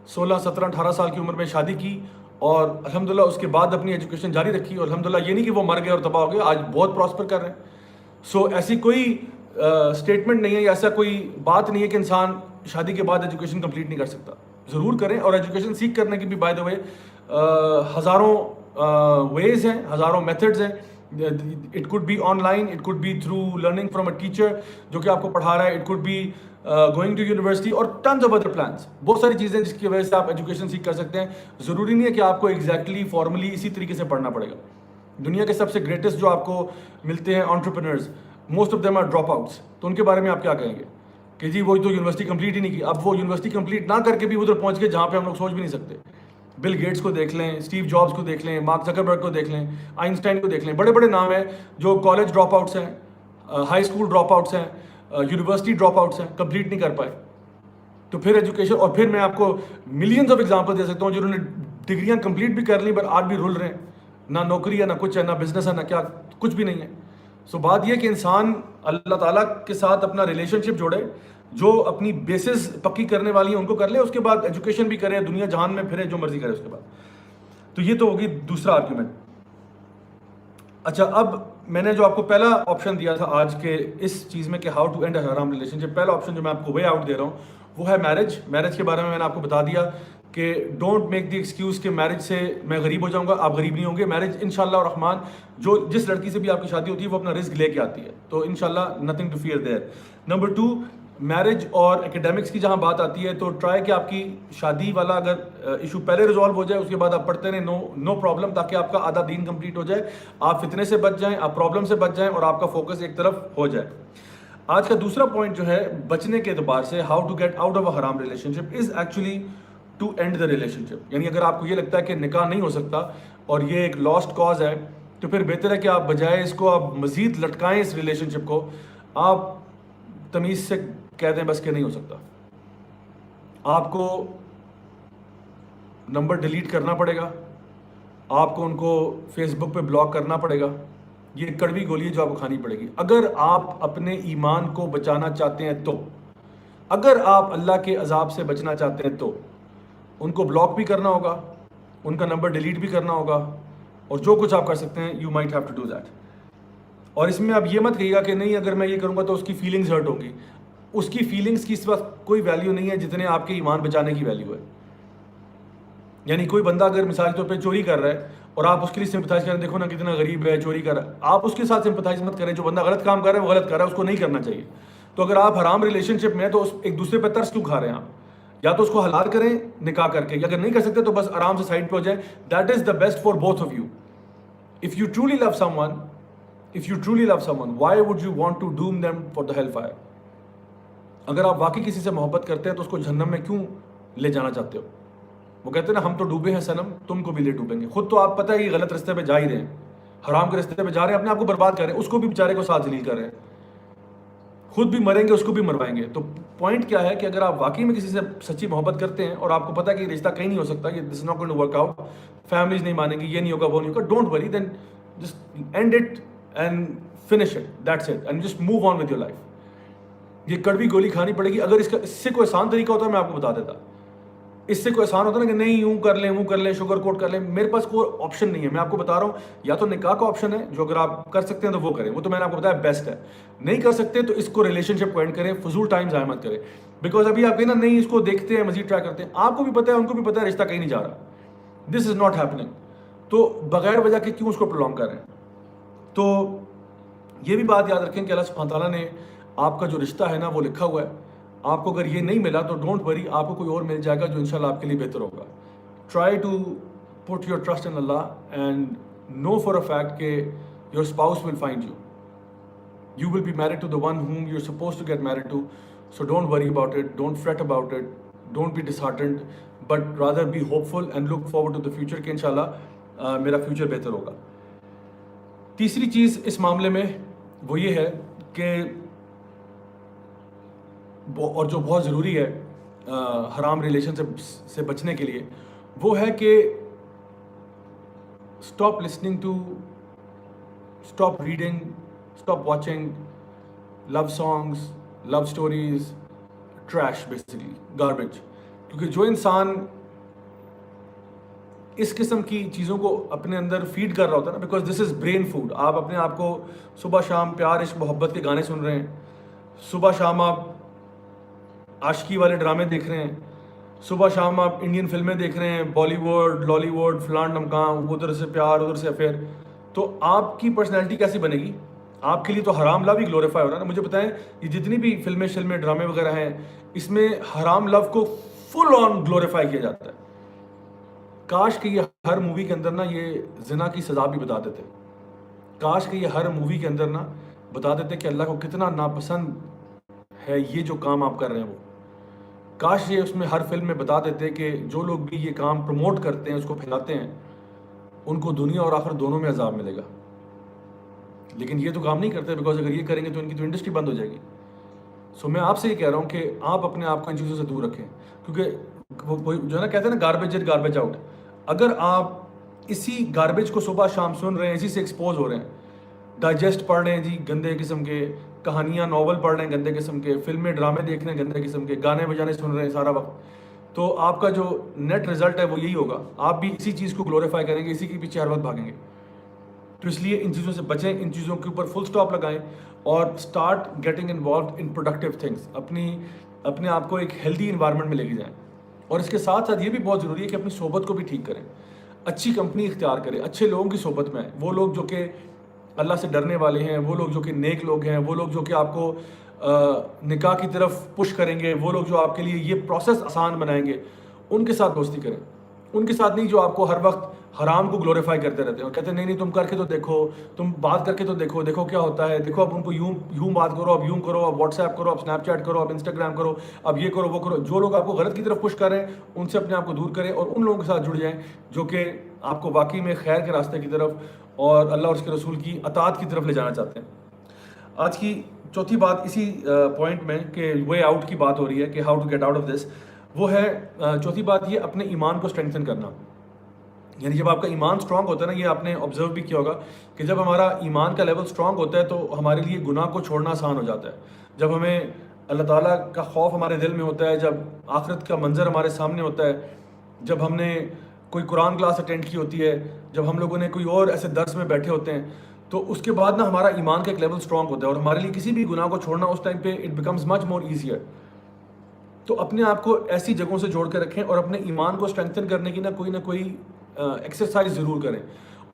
16, 17, 18 سال کی عمر میں شادی کی, اور الحمدللہ اس کے بعد اپنی ایجوکیشن جاری رکھی, اور الحمدللہ یہ نہیں کہ وہ مر گئے اور تباہ ہو گئے, آج بہت پراسپر کر رہے ہیں. سو ایسی کوئی اسٹیٹمنٹ نہیں ہے یا ایسا کوئی بات نہیں ہے کہ انسان شادی کے بعد ایجوکیشن کمپلیٹ نہیں کر سکتا. ضرور کریں, اور ایجوکیشن سیکھ کرنے کی بھی بائی دا وے ہزاروں ویز ہیں, ہزاروں میتھڈز ہیں. It could be online, it could be through learning from a teacher جو کہ آپ کو پڑھا رہا ہے, it could be going to university, اور ٹنز آف ادر پلانس. بہت ساری چیزیں جس کی وجہ سے آپ ایجوکیشن سیکھ کر سکتے ہیں. ضروری نہیں ہے کہ آپ کو ایگزیکٹلی فارملی اسی طریقے سے پڑھنا پڑے گا. دنیا کے سب سے گریٹسٹ جو آپ کو ملتے ہیں entrepreneurs, most of them are dropouts, تو ان کے بارے میں آپ کیا کہیں گے کہ جی وہ تو یونیورسٹی کمپلیٹ ہی نہیں کی. اب وہ یونیورسٹی کمپلیٹ نہ کر کے بھی ادھر پہنچ گئے جہاں پہ ہم لوگ سوچ بھی نہیں سکتے. بل گیٹس کو دیکھ لیں, اسٹیو جابس کو دیکھ لیں, مارک زکربرگ کو دیکھ لیں, آئنسٹائن کو دیکھ لیں, بڑے بڑے نام ہیں جو کالج ڈراپ آؤٹس ہیں, ہائی اسکول ڈراپ آؤٹس ہیں, یونیورسٹی ڈراپ آؤٹس ہیں, کمپلیٹ نہیں کر پائے. تو پھر ایجوکیشن, اور پھر میں آپ کو ملینز آف ایگزامپل دے سکتا ہوں جنہوں نے ڈگریاں کمپلیٹ بھی کر لیں پر آج بھی رول رہے ہیں, نہ نوکری ہے, نہ کچھ ہے, نہ بزنس ہے, نہ کیا, کچھ بھی نہیں ہے. سو بات یہ کہ انسان اللہ تعالیٰ کے ساتھ اپنا ریلیشن شپ جوڑے, جو اپنی بیسز پکی کرنے والی ہیں ان کو کر لے, اس کے بعد ایجوکیشن بھی کرے, دنیا جہان میں پھرے, جو مرضی کرے اس کے بعد. تو یہ تو ہوگی دوسرا آرگیومنٹ. اچھا, اب میں نے جو آپ کو پہلا آپشن دیا تھا آج کے اس چیز میں کہ ہاؤ ٹو اینڈ اے حرام ریلیشن شپ, پہلا آپشن جو میں آپ کو وے آؤٹ دے رہا ہوں وہ ہے میرج. میرج کے بارے میں نے آپ کو بتا دیا کہ ڈونٹ میک دی ایکسکیوز کہ میرج سے میں غریب ہو جاؤں گا. آپ غریب نہیں ہوں گے. میرج انشاءاللہ الرحمن, جو جس لڑکی سے بھی آپ کی شادی ہوتی ہے وہ اپنا رزق لے کے آتی ہے, تو انشاءاللہ nothing to fear there. Number 2, marriage اور ایکیڈیمکس کی جہاں بات آتی ہے تو ٹرائی کہ آپ کی شادی والا اگر ایشو پہلے ریزالو ہو جائے, اس کے بعد آپ پڑھتے رہیں, نو پرابلم, تاکہ آپ کا آدھا دین کمپلیٹ ہو جائے, آپ فتنے سے بچ جائیں, آپ پرابلم سے بچ جائیں, اور آپ کا فوکس ایک طرف ہو جائے. آج کا دوسرا پوائنٹ جو ہے بچنے کے اعتبار سے, how to get out of a حرام relationship, is actually to end the relationship. یعنی اگر آپ کو یہ لگتا ہے کہ نکاح نہیں ہو سکتا اور یہ ایک لاسٹ کاز ہے, تو پھر بہتر ہے کہ آپ بجائے اس کو آپ مزید لٹکائیں اس ریلیشن شپ کو، آپ تمیز سے کہہ دیں بس کہ نہیں ہو سکتا، آپ کو نمبر ڈیلیٹ کرنا پڑے گا، آپ کو ان کو فیس بک پہ بلاک کرنا پڑے گا. یہ کڑوی گولی ہے جو آپ کو کھانی پڑے گی اگر آپ اپنے ایمان کو بچانا چاہتے ہیں تو. اگر آپ اللہ کے عذاب سے بچنا چاہتے ہیں تو ان کو بلاک بھی کرنا ہوگا، ان کا نمبر ڈیلیٹ بھی کرنا ہوگا، اور جو کچھ آپ کر سکتے ہیں you might have to do that. اور اس میں آپ یہ مت کہیے گا کہ نہیں اگر میں یہ کروں گا تو اس کی فیلنگز ہرٹ ہوں گی. اس کی فیلنگز کی اس وقت کوئی ویلیو نہیں ہے جتنے آپ کے ایمان بچانے کی ویلیو ہے. یعنی کوئی بندہ اگر مثال کے طور پہ چوری کر رہا ہے اور آپ اس کے لیے سمپتھائز کریں، دیکھو نا کتنا غریب ہے چوری کر رہا ہے، آپ اس کے ساتھ سمپتھائز مت کریں. جو بندہ غلط کام کر رہا ہے وہ غلط کر رہا ہے، اس کو نہیں کرنا چاہیے. تو اگر آپ حرام ریلیشن شپ میں تو ایک دوسرے پہ ترس کیوں کھا رہے ہیں آپ؟ یا تو اس کو حلال کریں نکاح کر کے، یا اگر نہیں کر سکتے تو بس آرام سے سائڈ پہ ہو جائیں. That is the best for both of you. If you truly love someone why would you want to doom them for the hellfire؟ اگر آپ واقعی کسی سے محبت کرتے ہیں تو اس کو جہنم میں کیوں لے جانا چاہتے ہو؟ وہ کہتے ہیں نا ہم تو ڈوبے ہیں صنم، تم کو بھی لے ڈوبیں گے. خود تو آپ پتہ ہے یہ غلط رستے پہ جا ہی رہے ہیں، حرام کے رستے پہ جا رہے ہیں، اپنے آپ کو برباد کر رہے ہیں، اس کو بھی بیچارے کو ساتھ ذلیل کر رہے ہیں، خود بھی مریں گے اس کو بھی مروائیں گے. تو پوائنٹ کیا ہے کہ اگر آپ واقعی میں کسی سے سچی محبت کرتے ہیں اور آپ کو پتہ ہے کہ یہ رشتہ کہیں نہیں ہو سکتا، یہ this not going to work out, families نہیں مانیں گی، یہ نہیں ہوگا وہ نہیں ہوگا، don't worry, then just end it and finish it, that's it, and just move on with your life. یہ کڑوی گولی کھانی پڑے گی. اگر اس سے کوئی آسان طریقہ ہوتا ہے میں آپ کو بتا دیتا. اس سے کوئی آسان ہوتا ہے نا کہ نہیں یوں کر لیں وہ کر لیں شوگر کوٹ کر لیں، میرے پاس کوئی آپشن نہیں ہے. میں آپ کو بتا رہا ہوں یا تو نکاح کا آپشن ہے جو اگر آپ کر سکتے ہیں تو وہ کریں، وہ تو میں نے آپ کو بتایا بیسٹ ہے. نہیں کر سکتے تو اس کو ریلیشن شپ کو اینڈ کریں، فضول ٹائم ضائع مت کریں. بیکاز ابھی آپ کہیں نا نہیں اس کو دیکھتے ہیں مزید ٹرائی کرتے ہیں، آپ کو بھی پتہ ہے ان کو بھی پتہ ہے رشتہ کہیں نہیں جا رہا، دس از ناٹ ہیپننگ. تو بغیر وجہ کے کیوں اس کو پرولونگ کر رہے ہیں؟ تو یہ بھی بات یاد رکھیں کہ اللہ سبحانہ تعالیٰ نے آپ کا جو رشتہ ہے نا وہ لکھا ہوا ہے. آپ کو اگر یہ نہیں ملا تو ڈونٹ وری، آپ کو کوئی اور مل جائے گا جو انشاءاللہ آپ کے لیے بہتر ہوگا. Try to put your trust in اللہ and know for a fact کہ your spouse will find you. You will be married to the one whom you're supposed to get married to. So don't worry about it, don't fret about it, don't be disheartened, but rather be hopeful and look forward to the future کہ انشاءاللہ میرا فیوچر بہتر ہوگا. تیسری چیز اس معاملے میں وہ یہ ہے کہ اور جو بہت ضروری ہے حرام ریلیشن سے بچنے کے لیے، وہ ہے کہ stop listening to, stop reading, stop watching love songs, love stories, trash, basically garbage. کیونکہ جو انسان اس قسم کی چیزوں کو اپنے اندر فیڈ کر رہا ہوتا ہے نا، because this is brain food. آپ اپنے آپ کو صبح شام پیار عشق محبت کے گانے سن رہے ہیں، صبح شام آپ عاشقی والے ڈرامے دیکھ رہے ہیں، صبح شام آپ انڈین فلمیں دیکھ رہے ہیں، بالی ووڈ، لالی ووڈ، فلان ڈمکان، ادھر سے پیار ادھر سے افیئر. تو آپ کی پرسنالٹی کیسی بنے گی؟ آپ کے لیے تو حرام لو ہی گلوریفائی ہو رہا ہے نا. مجھے بتائیں یہ جتنی بھی فلمیں شلمیں ڈرامے وغیرہ ہیں اس میں حرام لو کو فل آن گلوریفائی کیا جاتا ہے. کاش کہ یہ ہر مووی کے اندر نا یہ زنا کی سزا بھی بتا دیتے. کاش کہ یہ ہر مووی کے اندر نا بتا دیتے کہ اللہ کو کتنا ناپسند ہے یہ جو کام آپ کر رہے ہیں. وہ کاش یہ اس میں ہر فلم میں بتا دیتے کہ جو لوگ بھی یہ کام پروموٹ کرتے ہیں، اس کو پھیلاتے ہیں، ان کو دنیا اور آخرت دونوں میں عذاب ملے گا. لیکن یہ تو کام نہیں کرتے، بیکاز اگر یہ کریں گے تو ان کی تو انڈسٹری بند ہو جائے گی. سو میں آپ سے یہ کہہ رہا ہوں کہ آپ اپنے آپ کو ان چیزوں سے دور رکھیں. کیونکہ وہ جو ہے نا کہتے ہیں نا گاربیج ان گاربیج آؤٹ. اگر آپ اسی گاربیج کو صبح شام سن رہے ہیں، اسی سے ایکسپوز ہو رہے ہیں، ڈائجسٹ پڑھ رہے ہیں جی گندے قسم کے، کہانیاں ناول پڑھ رہے ہیں گندے قسم کے، فلمیں ڈرامے دیکھ رہے ہیں گندے قسم کے، گانے بجانے سن رہے ہیں سارا وقت، تو آپ کا جو نیٹ رزلٹ ہے وہ یہی ہوگا. آپ بھی اسی چیز کو گلوریفائی کریں گے، اسی کے پیچھے ہر وقت بھاگیں گے. تو اس لیے ان چیزوں سے بچیں، ان چیزوں کے اوپر فل سٹاپ لگائیں اور start getting involved in productive things. اپنے آپ کو ایک ہیلدی انوائرمنٹ میں لے کے جائیں. اور اس کے ساتھ ساتھ یہ بھی بہت ضروری ہے کہ اپنی صحبت کو بھی ٹھیک کریں، اچھی کمپنی اختیار کریں، اچھے لوگوں کی صحبت میں آئیں. وہ لوگ جو کہ اللہ سے ڈرنے والے ہیں، وہ لوگ جو کہ نیک لوگ ہیں، وہ لوگ جو کہ آپ کو نکاح کی طرف پش کریں گے، وہ لوگ جو آپ کے لیے یہ پروسیس آسان بنائیں گے، ان کے ساتھ دوستی کریں. ان کے ساتھ نہیں جو آپ کو ہر وقت حرام کو گلوریفائی کرتے رہتے ہیں اور کہتے ہیں نہیں تم کر کے تو دیکھو، تم بات کر کے تو دیکھو کیا ہوتا ہے، دیکھو اب ان کو یوں بات کرو، اب یوں کرو، اب واٹس ایپ کرو، اب اسنیپ چیٹ کرو، اب انسٹاگرام کرو، اب یہ کرو وہ کرو. جو لوگ آپ کو غلط کی طرف پش کر رہے ہیں ان سے اپنے آپ کو دور کریں اور ان لوگوں کے ساتھ جڑ جائیں جو کہ آپ کو واقعی میں خیر کے راستے کی طرف اور اللہ اور اس کے رسول کی اطاعت کی طرف لے جانا چاہتے ہیں. آج کی چوتھی بات اسی پوائنٹ میں کہ وے آؤٹ کی بات ہو رہی ہے کہ how to get out of this, وہ ہے چوتھی بات یہ اپنے ایمان کو اسٹرینتھن کرنا. یعنی جب آپ کا ایمان اسٹرانگ ہوتا ہے نا، یہ آپ نے آبزرو بھی کیا ہوگا کہ جب ہمارا ایمان کا لیول اسٹرانگ ہوتا ہے تو ہمارے لیے گناہ کو چھوڑنا آسان ہو جاتا ہے. جب ہمیں اللہ تعالیٰ کا خوف ہمارے دل میں ہوتا ہے، جب آخرت کا منظر ہمارے سامنے ہوتا ہے، جب ہم نے کوئی قرآن کلاس اٹینڈ کی ہوتی ہے، جب ہم لوگوں نے کوئی اور ایسے درس میں بیٹھے ہوتے ہیں، تو اس کے بعد نا ہمارا ایمان کا ایک لیول اسٹرانگ ہوتا ہے اور ہمارے لیے کسی بھی گناہ کو چھوڑنا اس ٹائم پہ it becomes much more easier. تو اپنے آپ کو ایسی جگہوں سے جوڑ کے رکھیں اور اپنے ایمان کو اسٹرینتھن کرنے کی نہ کوئی ایکسرسائز ضرور کریں.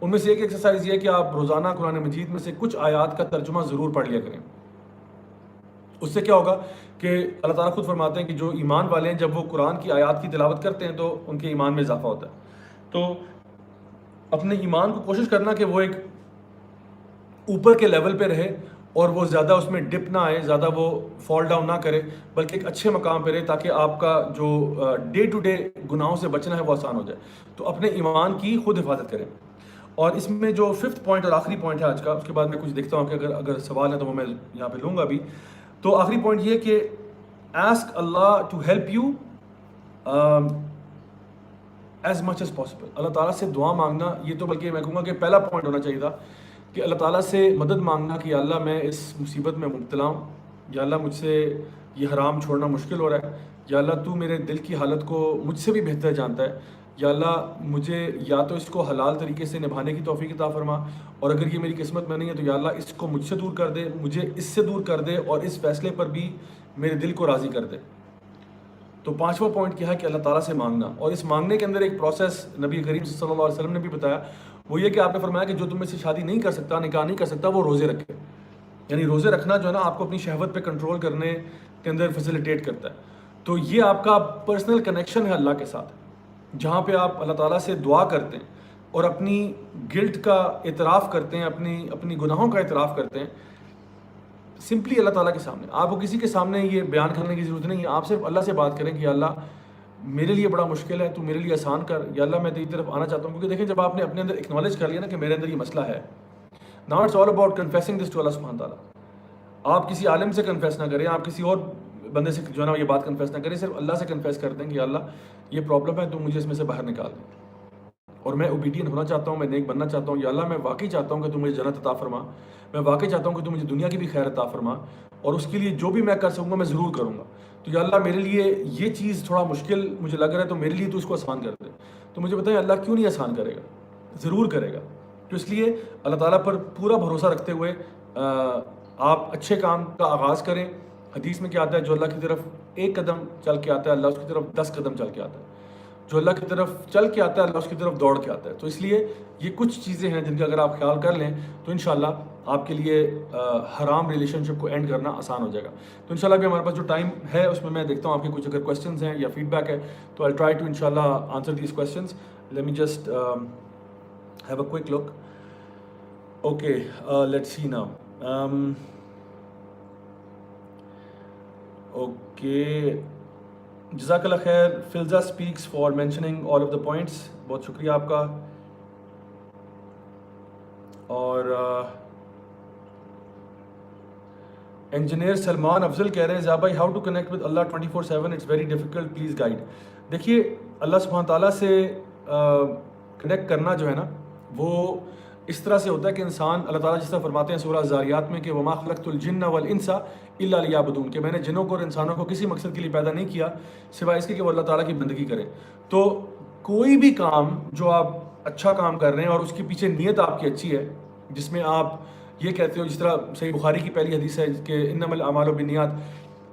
ان میں سے ایک ایکسرسائز یہ ہے کہ آپ روزانہ قرآن مجید میں سے کچھ آیات کا ترجمہ ضرور پڑھ لیا کریں. اس سے کیا ہوگا کہ اللہ تعالیٰ خود فرماتے ہیں کہ جو ایمان والے ہیں جب وہ قرآن کی آیات کی تلاوت کرتے ہیں تو ان کے ایمان میں اضافہ ہوتا ہے. تو اپنے ایمان کو کوشش کرنا کہ وہ ایک اوپر کے لیول پہ رہے اور وہ زیادہ اس میں ڈپ نہ آئے، زیادہ وہ فال ڈاؤن نہ کرے، بلکہ ایک اچھے مقام پہ رہے تاکہ آپ کا جو ڈے ٹو ڈے گناہوں سے بچنا ہے وہ آسان ہو جائے. تو اپنے ایمان کی خود حفاظت کریں. اور اس میں جو ففتھ پوائنٹ اور آخری پوائنٹ ہے آج کا، اس کے بعد میں کچھ دیکھتا ہوں کہ اگر سوال ہے تو وہ میں یہاں پہ لوں گا بھی. تو آخری پوائنٹ یہ کہ آسک اللہ to help you as much as possible. اللہ تعالیٰ سے دعا مانگنا، یہ تو بلکہ میں کہوں گا کہ پہلا پوائنٹ ہونا چاہیے تھا کہ اللہ تعالیٰ سے مدد مانگنا کہ یا اللہ میں اس مصیبت میں مبتلا ہوں، یا اللہ مجھ سے یہ حرام چھوڑنا مشکل ہو رہا ہے، یا اللہ تو میرے دل کی حالت کو مجھ سے بھی بہتر جانتا ہے، یا اللہ مجھے یا تو اس کو حلال طریقے سے نبھانے کی توفیق عطا فرما، اور اگر یہ میری قسمت میں نہیں ہے تو یا اللہ اس کو مجھ سے دور کر دے، مجھے اس سے دور کر دے اور اس فیصلے پر بھی میرے دل کو راضی کر دے. تو پانچواں پوائنٹ کیا ہے کہ اللہ تعالیٰ سے مانگنا، اور اس مانگنے کے اندر ایک پروسیس نبی کریم صلی اللہ علیہ وسلم نے بھی بتایا. وہ یہ کہ آپ نے فرمایا کہ جو تم میں سے شادی نہیں کر سکتا، نکاح نہیں کر سکتا، وہ روزے رکھے. یعنی روزے رکھنا جو ہے نا آپ کو اپنی شہوت پہ کنٹرول کرنے کے اندر فیسیلیٹیٹ کرتا ہے. تو یہ آپ کا پرسنل کنیکشن ہے اللہ کے ساتھ، جہاں پہ آپ اللہ تعالیٰ سے دعا کرتے ہیں اور اپنی گلٹ کا اعتراف کرتے ہیں، اپنی گناہوں کا اعتراف کرتے ہیں سمپلی اللہ تعالیٰ کے سامنے. آپ کو کسی کے سامنے یہ بیان کرنے کی ضرورت نہیں ہے، آپ صرف اللہ سے بات کریں کہ یا اللہ میرے لیے بڑا مشکل ہے، تو میرے لیے آسان کر، یا اللہ میں تیری طرف آنا چاہتا ہوں. کیونکہ دیکھیں جب آپ نے اپنے اندر اکنالج کر لیا نا کہ میرے اندر یہ مسئلہ ہے، now it's all about confessing this to اللہ سبحانہ تعالیٰ. آپ کسی عالم سے کنفیس نہ کریں، آپ کسی اور بندے سے جو ہے نا یہ بات کنفیس نہ کریں، صرف اللہ سے کنفیس کر دیں کہ یا اللہ یہ پرابلم ہے، تو مجھے اس میں سے باہر نکال دیں اور میں اوبیڈینٹ ہونا چاہتا ہوں، میں نیک بننا چاہتا ہوں. یا اللہ میں واقعی چاہتا ہوں کہ تو مجھے جنت عطا فرما، میں واقعی چاہتا ہوں کہ تو مجھے دنیا کی بھی خیر عطا فرما، اور اس کے لیے جو بھی میں کر سکوں گا میں ضرور کروں گا. تو یا اللہ میرے لیے یہ چیز تھوڑا مشکل مجھے لگ رہا ہے، تو میرے لیے تو اس کو آسان کر دے. تو مجھے بتائیں اللہ کیوں نہیں آسان کرے گا؟ ضرور کرے گا. تو اس لیے اللہ تعالیٰ پر پورا بھروسہ رکھتے ہوئے آپ اچھے کام کا آغاز کریں. حدیث میں کیا آتا ہے، جو اللہ کی طرف ایک قدم چل کے آتا ہے اللہ اس کی طرف 10 قدم چل کے آتا ہے. جو اللہ کی طرف چل کے آتا ہے اللہ اس کی طرف دوڑ کے آتا ہے. تو اس لیے یہ کچھ چیزیں ہیں جن کا اگر آپ خیال کر لیں تو انشاءاللہ آپ کے لیے حرام ریلیشن شپ کو اینڈ کرنا آسان ہو جائے گا. تو انشاءاللہ بھی ہمارے پاس جو ٹائم ہے اس میں دیکھتا ہوں آپ کے کچھ اگر کویسچنز ہیں یا فیڈ بیک ہے تو I'll try to انشاءاللہ answer these questions. Let me just have a quick look. Okay, let's see now. Okay. جزاک اللہ خیر. Filza speaks for mentioning all of the points. بہت شکریہ آپ کا. اور انجینئر سلمان افضل کہہ رہے ہیں زیا بھائی how to connect with Allah 24/7 it's very difficult please guide. دیکھیے اللہ سبحانہ تعالیٰ سے کنیکٹ کرنا جو ہے نا وہ اس طرح سے ہوتا ہے کہ انسان اللہ تعالیٰ جس طرح فرماتے ہیں سورہ ذاریات میں کہ وما خلقت الجن والانس الا لیعبدون، کہ میں نے جنوں کو اور انسانوں کو کسی مقصد کے لیے پیدا نہیں کیا سوائے اس کے کہ وہ اللہ تعالیٰ کی بندگی کریں. تو کوئی بھی کام جو آپ اچھا کام کر رہے ہیں اور اس کے پیچھے نیت آپ کی اچھی ہے، جس میں آپ یہ کہتے ہو، جس طرح صحیح بخاری کی پہلی حدیث ہے کہ انما الاعمال بالنیات،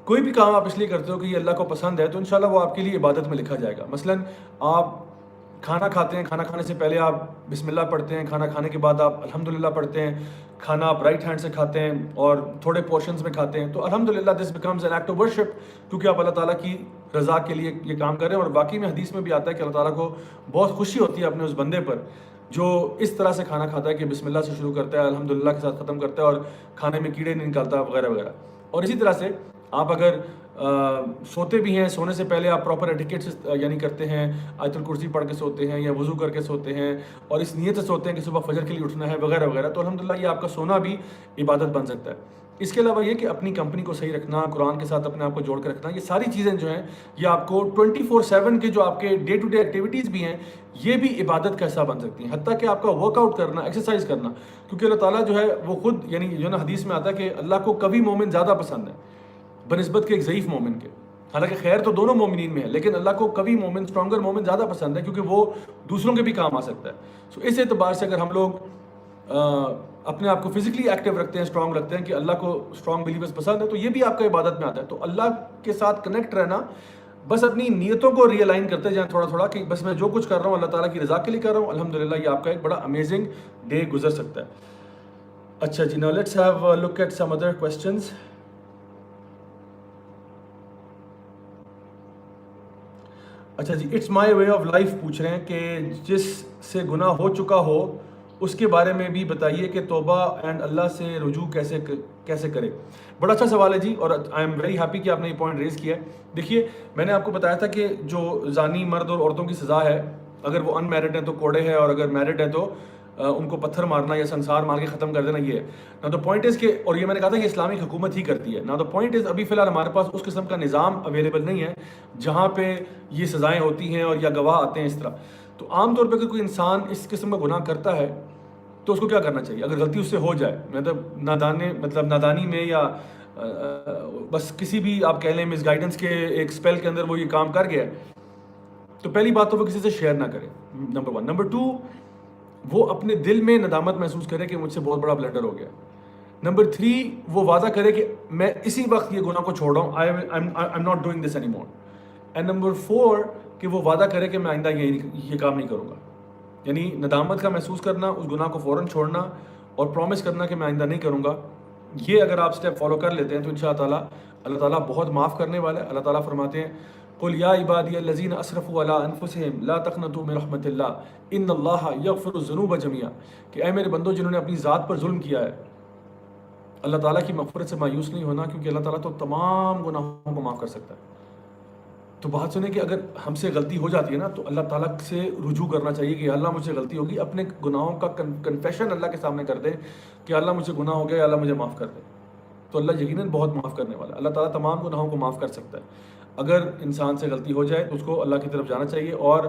کوئی بھی کام آپ اس لیے کرتے ہو کہ یہ اللہ کو پسند ہے تو انشاءاللہ وہ آپ کے لیے عبادت میں لکھا جائے گا. مثلاً آپ کھانا کھاتے ہیں، کھانا کھانے سے پہلے آپ بسم اللہ پڑھتے ہیں، کھانا کھانے کے بعد آپ الحمدللہ پڑھتے ہیں، کھانا آپ رائٹ ہینڈ سے کھاتے ہیں اور تھوڑے پورشنز میں کھاتے ہیں، تو الحمدللہ this becomes an act of worship, کیونکہ آپ اللہ تعالیٰ کی رضا کے لیے یہ کام کر رہے ہیں. اور واقعی میں حدیث میں بھی آتا ہے کہ اللہ تعالیٰ کو بہت خوشی ہوتی ہے اپنے اس بندے پر جو اس طرح سے کھانا کھاتا ہے کہ بسم اللہ سے شروع کرتا ہے، الحمدللہ کے ساتھ ختم کرتا ہے اور کھانے میں کیڑے نہیں نکالتا وغیرہ وغیرہ. اور اسی طرح سے آپ اگر سوتے بھی ہیں, سونے سے پہلے آپ پراپر ایٹیکیٹ سے یعنی کرتے ہیں, آیت الکرسی پڑھ کے سوتے ہیں یا وضو کر کے سوتے ہیں, اور اس نیت سے سوتے ہیں کہ صبح فجر کے لیے اٹھنا ہے وغیرہ وغیرہ, تو الحمدللہ یہ آپ کا سونا بھی عبادت بن سکتا ہے. اس کے علاوہ یہ کہ اپنی کمپنی کو صحیح رکھنا, قرآن کے ساتھ اپنے آپ کو جوڑ کے رکھنا, یہ ساری چیزیں جو ہیں یہ آپ کو 24/7 کے جو آپ کے ڈے ٹو ڈے ایکٹیویٹیز بھی ہیں یہ بھی عبادت کا حصہ بن سکتی ہیں. حتیٰ کہ آپ کا ورک آؤٹ کرنا, ایکسرسائز کرنا, کیونکہ اللہ تعالیٰ جو ہے وہ خود یعنی جو نا حدیث میں آتا ہے کہ اللہ کو قوی مومن زیادہ پسند ہے بنسبت کے ایک ضعیف مومن کے. حالانکہ خیر تو دونوں مومنین میں ہے, لیکن اللہ کو قوی مومن, اسٹرانگر مومن زیادہ پسند ہے کیونکہ وہ دوسروں کے بھی کام آ سکتا ہے. سو اس اعتبار سے اگر ہم لوگ اپنے آپ کو فزیکلی ایکٹیو رکھتے ہیں, اسٹرانگ رکھتے ہیں کہ اللہ کو اسٹرانگ بلیورز پسند ہے, تو یہ بھی آپ کا عبادت میں آتا ہے. تو اللہ کے ساتھ کنیکٹ رہنا, بس اپنی نیتوں کو ری الائن کرتے جائیں تھوڑا تھوڑا کہ بس میں جو کچھ کر رہا ہوں اللہ تعالیٰ کی رضا کے لیے کر رہا ہوں, الحمدللہ یہ آپ کا ایک بڑا امیزنگ ڈے گزر سکتا ہے. اچھا جی, now let's have look at some other questions. اچھا جی, it's my way of life پوچھ رہے ہیں کہ جس سے گناہ ہو چکا ہو اس کے بارے میں بھی بتائیے کہ توبہ اینڈ اللہ سے رجوع کیسے کرے. بڑا اچھا سوال ہے جی, اور آئی ایم ویری ہیپی کہ آپ نے یہ پوائنٹ ریز کیا ہے. دیکھیے میں نے آپ کو بتایا تھا کہ جو زانی مرد اور عورتوں کی سزا ہے, اگر وہ ان میرڈ ہیں تو کوڑے ہے, اور اگر میرڈ ہیں تو ان کو پتھر مارنا یا سنسار مار کے ختم کر دینا, یہ ہے. نا دا پوائنٹ از کہ, اور یہ میں نے کہا تھا کہ اسلامک حکومت ہی کرتی ہے. نا دا پوائنٹ از ابھی فی الحال ہمارے پاس اس قسم کا نظام اویلیبل نہیں ہے جہاں پہ یہ سزائیں ہوتی ہیں اور یا گواہ آتے ہیں اس طرح. تو عام طور پہ اگر کوئی انسان اس قسم کا گناہ کرتا ہے تو اس کو کیا کرنا چاہیے اگر غلطی اس سے ہو جائے, مطلب نادانی میں یا بس کسی بھی آپ کہہ لیں مس گائیڈنس کے ایک اسپیل کے اندر وہ یہ کام کر گیا ہے, تو پہلی بات تو وہ کسی سے شیئر نہ کرے, نمبر 1. نمبر 2, وہ اپنے دل میں ندامت محسوس کرے کہ مجھ سے بہت بڑا بلنڈر ہو گیا. نمبر 3, وہ وعدہ کرے کہ میں اسی وقت یہ گناہ کو چھوڑ رہا ہوں, I am not doing this any more. And number 4, کہ وہ وعدہ کرے کہ میں آئندہ یہ کام نہیں کروں گا. یعنی ندامت کا محسوس کرنا, اس گناہ کو فوراً چھوڑنا, اور پرومس کرنا کہ میں آئندہ نہیں کروں گا. یہ اگر آپ اسٹیپ فالو کر لیتے ہیں تو انشاءاللہ اللہ تعالیٰ بہت معاف کرنے والا ہے. اللہ تعالیٰ فرماتے ہیں قل یا عبادی الذین اسرفوا علی انفسہم لا تقنطوا من رحمت اللہ ان اللہ یغفر الذنوب جميعا, کہ اے میرے بندو جنہوں نے اپنی ذات پر ظلم کیا ہے, اللہ تعالیٰ کی مغفرت سے مایوس نہیں ہونا, کیونکہ اللہ تعالیٰ تو تمام گناہوں کو معاف کر سکتا ہے. تو بات سنیں کہ اگر ہم سے غلطی ہو جاتی ہے نا تو اللہ تعالیٰ سے رجوع کرنا چاہیے کہ اللہ مجھ سے غلطی ہوگی, اپنے گناہوں کا کنفیشن اللہ کے سامنے کر دیں کہ اللہ مجھ سے گناہ ہو گیا, اللہ مجھے معاف کر دے. تو اللہ یقیناً بہت معاف کرنے والا ہے. اللہ تعالیٰ تمام گناہوں کو معاف کر سکتا ہے. اگر انسان سے غلطی ہو جائے تو اس کو اللہ کی طرف جانا چاہیے, اور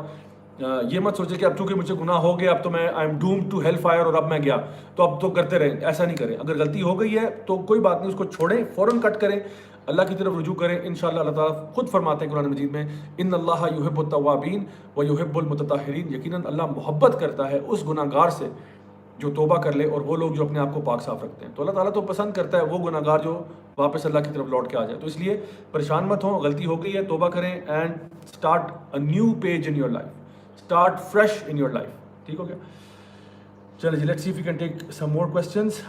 یہ مت سوچے کہ اب چونکہ مجھ سے گناہ ہو گیا اب تو میں I am doomed to hell fire اور اب میں گیا تو اب تو کرتے رہیں, ایسا نہیں کریں. اگر غلطی ہو گئی ہے تو کوئی بات نہیں, اس کو چھوڑیں, فوراً کٹ کریں, اللہ کی طرف رجوع کریں. انشاءاللہ اللہ تعالیٰ خود فرماتے ہیں قرآن مجید میں ان اللہ یحب التوابین و یحب المتطہرین, یقیناً اللہ محبت کرتا ہے اس گناہ گار سے جو توبہ کر لے اور وہ لوگ جو اپنے آپ کو پاک صاف رکھتے ہیں. تو اللہ تعالیٰ تو پسند کرتا ہے وہ گناہ گار جو واپس اللہ کی طرف لوٹ کے آ جائے. تو اس لیے پریشان مت ہوں, غلطی ہو گئی ہے توبہ کریں and start a new page in your life, start fresh in your life. ٹھیک ہو گیا؟ چلے جی, let's see if you can take some more questions.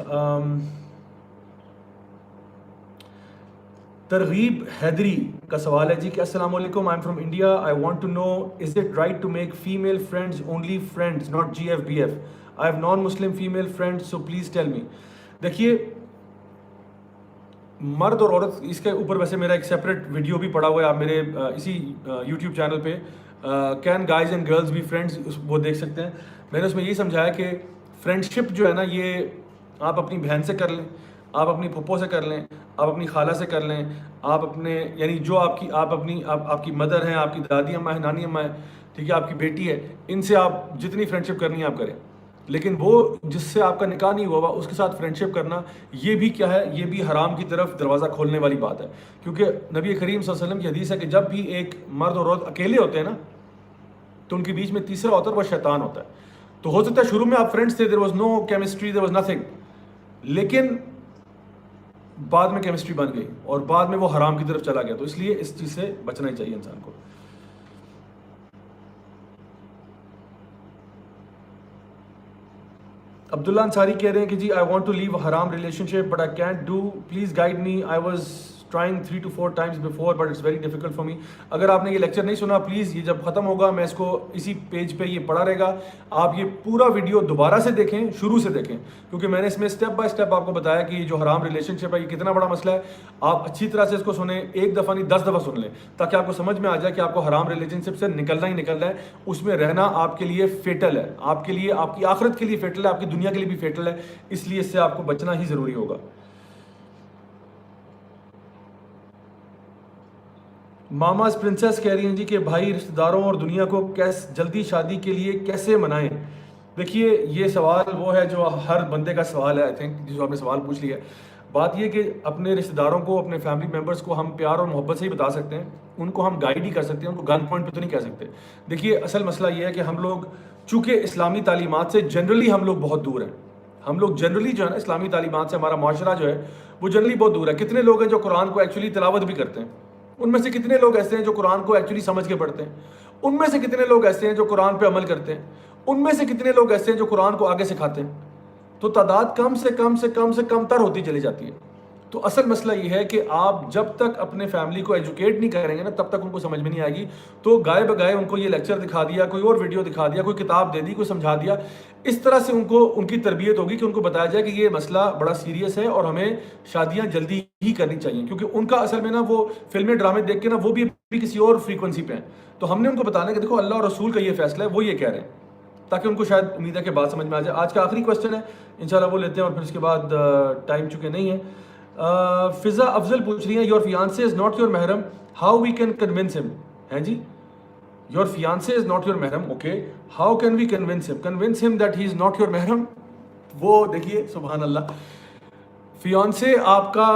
Targheeb Haidri کا سوال ہے جی کہ السلام علیکم, I am from India, I want to know is it right to make female friends only friends not G F B F, I have non Muslim female friends so please tell me. دیکھیے مرد اور عورت, اس کے اوپر ویسے میرا ایک سیپریٹ ویڈیو بھی پڑا ہوا ہے, آپ میرے اسی یوٹیوب چینل پہ can guys and girls be friends, وہ دیکھ سکتے ہیں. میں نے اس میں یہی سمجھایا کہ فرینڈ شپ جو ہے نا یہ آپ اپنی بہن سے کر لیں, آپ اپنی پھپھو سے کر لیں, آپ اپنی خالہ سے کر لیں, آپ اپنے یعنی جو آپ کی مدر ہیں, آپ کی دادی اماں ہیں, نانی اماں ہیں, ٹھیک ہے, آپ کی بیٹی ہے, ان سے آپ جتنی فرینڈ شپ کرنی ہے آپ کریں. لیکن وہ جس سے آپ کا نکاح نہیں ہوا اس کے ساتھ فرینڈ شپ کرنا یہ بھی کیا ہے, یہ بھی حرام کی طرف دروازہ کھولنے والی بات ہے. کیونکہ نبی کریم صلی اللہ علیہ وسلم کی حدیث ہے کہ جب بھی ایک مرد اور عورت اکیلے ہوتے ہیں نا تو ان کے بیچ میں تیسرا ہوتا ہے, وہ شیطان ہوتا ہے. تو ہو سکتا ہے شروع میں آپ فرینڈس تھے, there was no chemistry, there was nothing, لیکن بعد میں کیمسٹری بن گئی اور بعد میں وہ حرام کی طرف چلا گیا. تو اس لیے اس چیز سے بچنا ہی چاہیے انسان کو. عبداللہ انصاری کہہ رہے ہیں کہ جی آئی وانٹ ٹو لیو حرام relation ship but I can't do, please guide me, I was trying 3 to 4 times before, but it's very difficult for me. اگر آپ نے یہ لیکچر نہیں سنا پلیز یہ جب ختم ہوگا میں اس کو اسی پیج پہ یہ پڑا رہے گا, آپ یہ پورا ویڈیو دوبارہ سے دیکھیں, شروع سے دیکھیں, کیونکہ میں نے اس میں اسٹیپ بائی اسٹیپ آپ کو بتایا کہ یہ جو حرام ریلیشن شپ ہے یہ کتنا بڑا مسئلہ ہے. آپ اچھی طرح سے اس کو سنیں, ایک دفعہ نہیں 10 دفعہ سن لیں, تاکہ آپ کو سمجھ میں آ جائے کہ آپ کو حرام ریلیشن شپ سے نکلنا ہی نکلنا ہے. اس میں رہنا آپ کے لیے فیٹل ہے, آپ کے لیے, آپ کی آخرت کے لیے فیٹل ہے, آپ کی دنیا کے لیے بھی فیٹل ہے, اس لیے اس سے آپ کو بچنا ہی ضروری ہوگا. ماماز پرنسس کہہ رہی ہیں جی کہ بھائی رشتہ داروں اور دنیا کو جلدی شادی کے لیے کیسے منائیں. دیکھیے یہ سوال وہ ہے جو ہر بندے کا سوال ہے, آئی تھنک جو آپ نے سوال پوچھ لیا ہے. بات یہ کہ اپنے رشتہ داروں کو, اپنے فیملی ممبرس کو ہم پیار اور محبت سے ہی بتا سکتے ہیں, ان کو ہم گائیڈ ہی کر سکتے ہیں, ان کو گن پوائنٹ پہ تو نہیں کہہ سکتے. دیکھیے اصل مسئلہ یہ ہے کہ ہم لوگ چونکہ اسلامی تعلیمات سے جنرلی ہم لوگ بہت دور ہیں. ہم لوگ جنرلی جو ہے نا اسلامی تعلیمات سے ہمارا معاشرہ جو ہے وہ جنرلی بہت دور ہے. کتنے لوگ ہیں جو قرآن کو ایکچولی تلاوت بھی کرتے ہیں, ان میں سے کتنے لوگ ایسے ہیں جو قرآن کو ایکچولی سمجھ کے پڑھتے ہیں, ان میں سے کتنے لوگ ایسے ہیں جو قرآن پہ عمل کرتے ہیں, ان میں سے کتنے لوگ ایسے ہیں جو قرآن کو آگے سکھاتے ہیں. تو تعداد کم سے کم سے کم سے کم تر ہوتی چلی جاتی ہے. تو اصل مسئلہ یہ ہے کہ آپ جب تک اپنے فیملی کو ایجوکیٹ نہیں کریں گے نا تب تک ان کو سمجھ میں نہیں آئے گی. تو گائے بگائے ان کو یہ لیکچر دکھا دیا, کوئی اور ویڈیو دکھا دیا, کوئی کتاب دے دی, کوئی سمجھا دیا, اس طرح سے ان کو ان کی تربیت ہوگی کہ ان کو بتایا جائے کہ یہ مسئلہ بڑا سیریس ہے اور ہمیں شادیاں جلدی ہی کرنی چاہیے. کیونکہ ان کا اصل میں نا وہ فلمیں ڈرامے دیکھ کے نا وہ بھی کسی اور فریکوینسی پہ ہیں. تو ہم نے ان کو بتانا کہ دیکھو اللہ اور رسول کا یہ فیصلہ ہے, وہ یہ کہہ رہے ہیں, تاکہ ان کو شاید امید ہے کہ بات سمجھ میں آ جائے. آج کا آخری کویسچن ہے انشاءاللہ وہ لیتے ہیں اور پھر اس کے بعد ٹائم چکے نہیں ہے. فضا افضل پوچھ رہی ہیں your fiance is not your محرم, how we can convince him. ہیں جی, your fiance is not your محرم, okay, how can we convince him that he is not your محرم. وہ دیکھیے سبحان اللہ, فیانسے آپ کا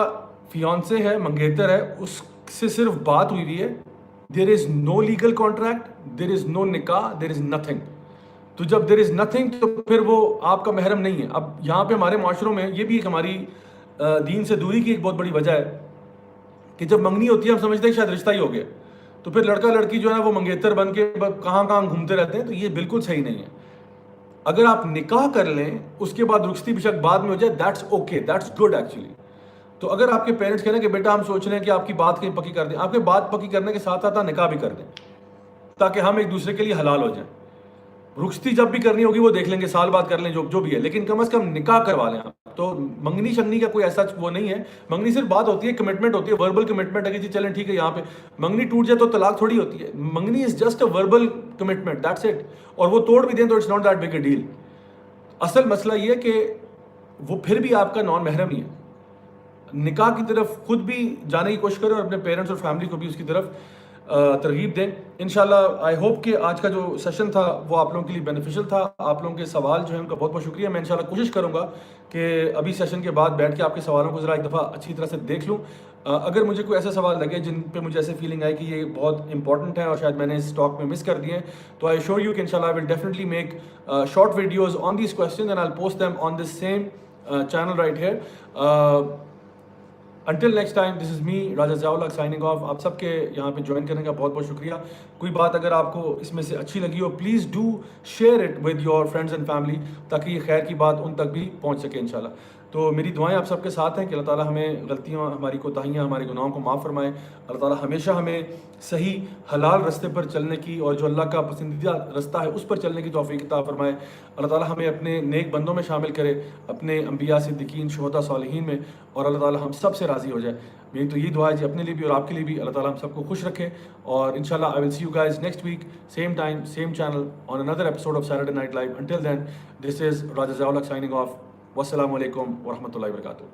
فیانسے ہے, منگیتر ہے, اس سے صرف بات ہوئی ہوئی ہے. There is know legal contract, دیر از نو نکاح, دیر از نتھنگ. تو جب دیر از نتھنگ تو پھر وہ آپ کا محرم نہیں ہے. اب یہاں پہ ہمارے معاشروں میں یہ بھی ایک ہماری دین سے دوری کی ایک بہت بڑی وجہ ہے کہ جب منگنی ہوتی ہے ہم سمجھتے ہیں شاید رشتہ ہی ہو گیا, تو پھر لڑکا لڑکی جو ہے وہ منگیتر بن کے کہاں کہاں گھومتے رہتے ہیں. تو یہ بالکل صحیح نہیں ہے. اگر آپ نکاح کر لیں اس کے بعد رخصتی بشک بعد میں ہو جائے, that's okay, that's good actually. تو اگر آپ کے پیرنٹس کہہ رہے ہیں کہ بیٹا ہم سوچ رہے ہیں کہ آپ کی بات کہیں پکی کر دیں, آپ کے بات پکی کرنے کے ساتھ ساتھ نکاح بھی کر دیں تاکہ ہم ایک دوسرے کے لیے حلال ہو جائیں. رخصتی جب بھی کرنی ہوگی وہ دیکھ لیں گے, سال بعد کر لیں, جو بھی ہے, لیکن کم از کم نکاح کروا لیں آپ. تو منگنی شنگنی کا کوئی ایسا وہ نہیں ہے. منگنی صرف بات ہوتی ہے, کمٹمنٹ ہوتی ہے, وربل کمٹمنٹ ہے کہ جی چلیں ٹھیک ہے. یہاں پہ منگنی ٹوٹ جائے تو طلاق تھوڑی ہوتی ہے. منگنی is just a verbal commitment, that's it. اور وہ توڑ بھی دیں تو it's not that big a deal. اصل مسئلہ یہ ہے کہ وہ پھر بھی آپ کا نان محرم ہی ہے. نکاح کی طرف خود بھی جانے کی کوشش کریں اور اپنے پیرنٹس اور فیملی کو بھی اس کی طرف ترغیب دیں انشاءاللہ. آئی ہوپ کہ آج کا جو سیشن تھا وہ آپ لوگوں کے لیے بینیفیشل تھا. آپ لوگوں کے سوال جو ہیں ان کا بہت بہت شکریہ. میں انشاءاللہ کوشش کروں گا کہ ابھی سیشن کے بعد بیٹھ کے آپ کے سوالوں کو ذرا ایک دفعہ اچھی طرح سے دیکھ لوں. اگر مجھے کوئی ایسا سوال لگے جن پہ مجھے ایسے فیلنگ آئی کہ یہ بہت امپورٹنٹ ہے اور شاید میں نے اس ٹاک میں مس کر دیے ہیں, تو آئی شور یو کہ انشاءاللہ I will definitely make short videos on these questions and I will post them on this same channel right here. Until next time, this is me, Raja Zia Ul Haq signing off. آپ سب کے یہاں پہ جوائن کرنے کا بہت بہت شکریہ. کوئی بات اگر آپ کو اس میں سے اچھی لگی ہو please do share it with your friends and family تاکہ یہ خیر کی بات ان تک بھی پہنچ سکے انشاءاللہ. تو میری دعائیں آپ سب کے ساتھ ہیں کہ اللہ تعالیٰ ہمیں غلطیاں, ہماری کوتاہیاں, ہمارے گناہوں کو معاف فرمائے. اللہ تعالیٰ ہمیشہ ہمیں صحیح حلال رستے پر چلنے کی اور جو اللہ کا پسندیدہ رستہ ہے اس پر چلنے کی توفیق عطا فرمائے. اللہ تعالیٰ ہمیں اپنے نیک بندوں میں شامل کرے, اپنے انبیاء, صدیقین, شہداء, صالحین میں, اور اللہ تعالیٰ ہم سب سے راضی ہو جائے. میری تو یہ دعا ہے جی اپنے لیے بھی اور آپ کے لیے بھی. اللہ تعالیٰ ہم سب کو خوش رکھے. اور انشاءاللہ I will see you guys next week, same time, same channel, on another episode of Saturday Night Live. Until then, this is Raja Zia Ul Haq signing off. Wassalamu alaikum wa rahmatullahi wa barakatuh.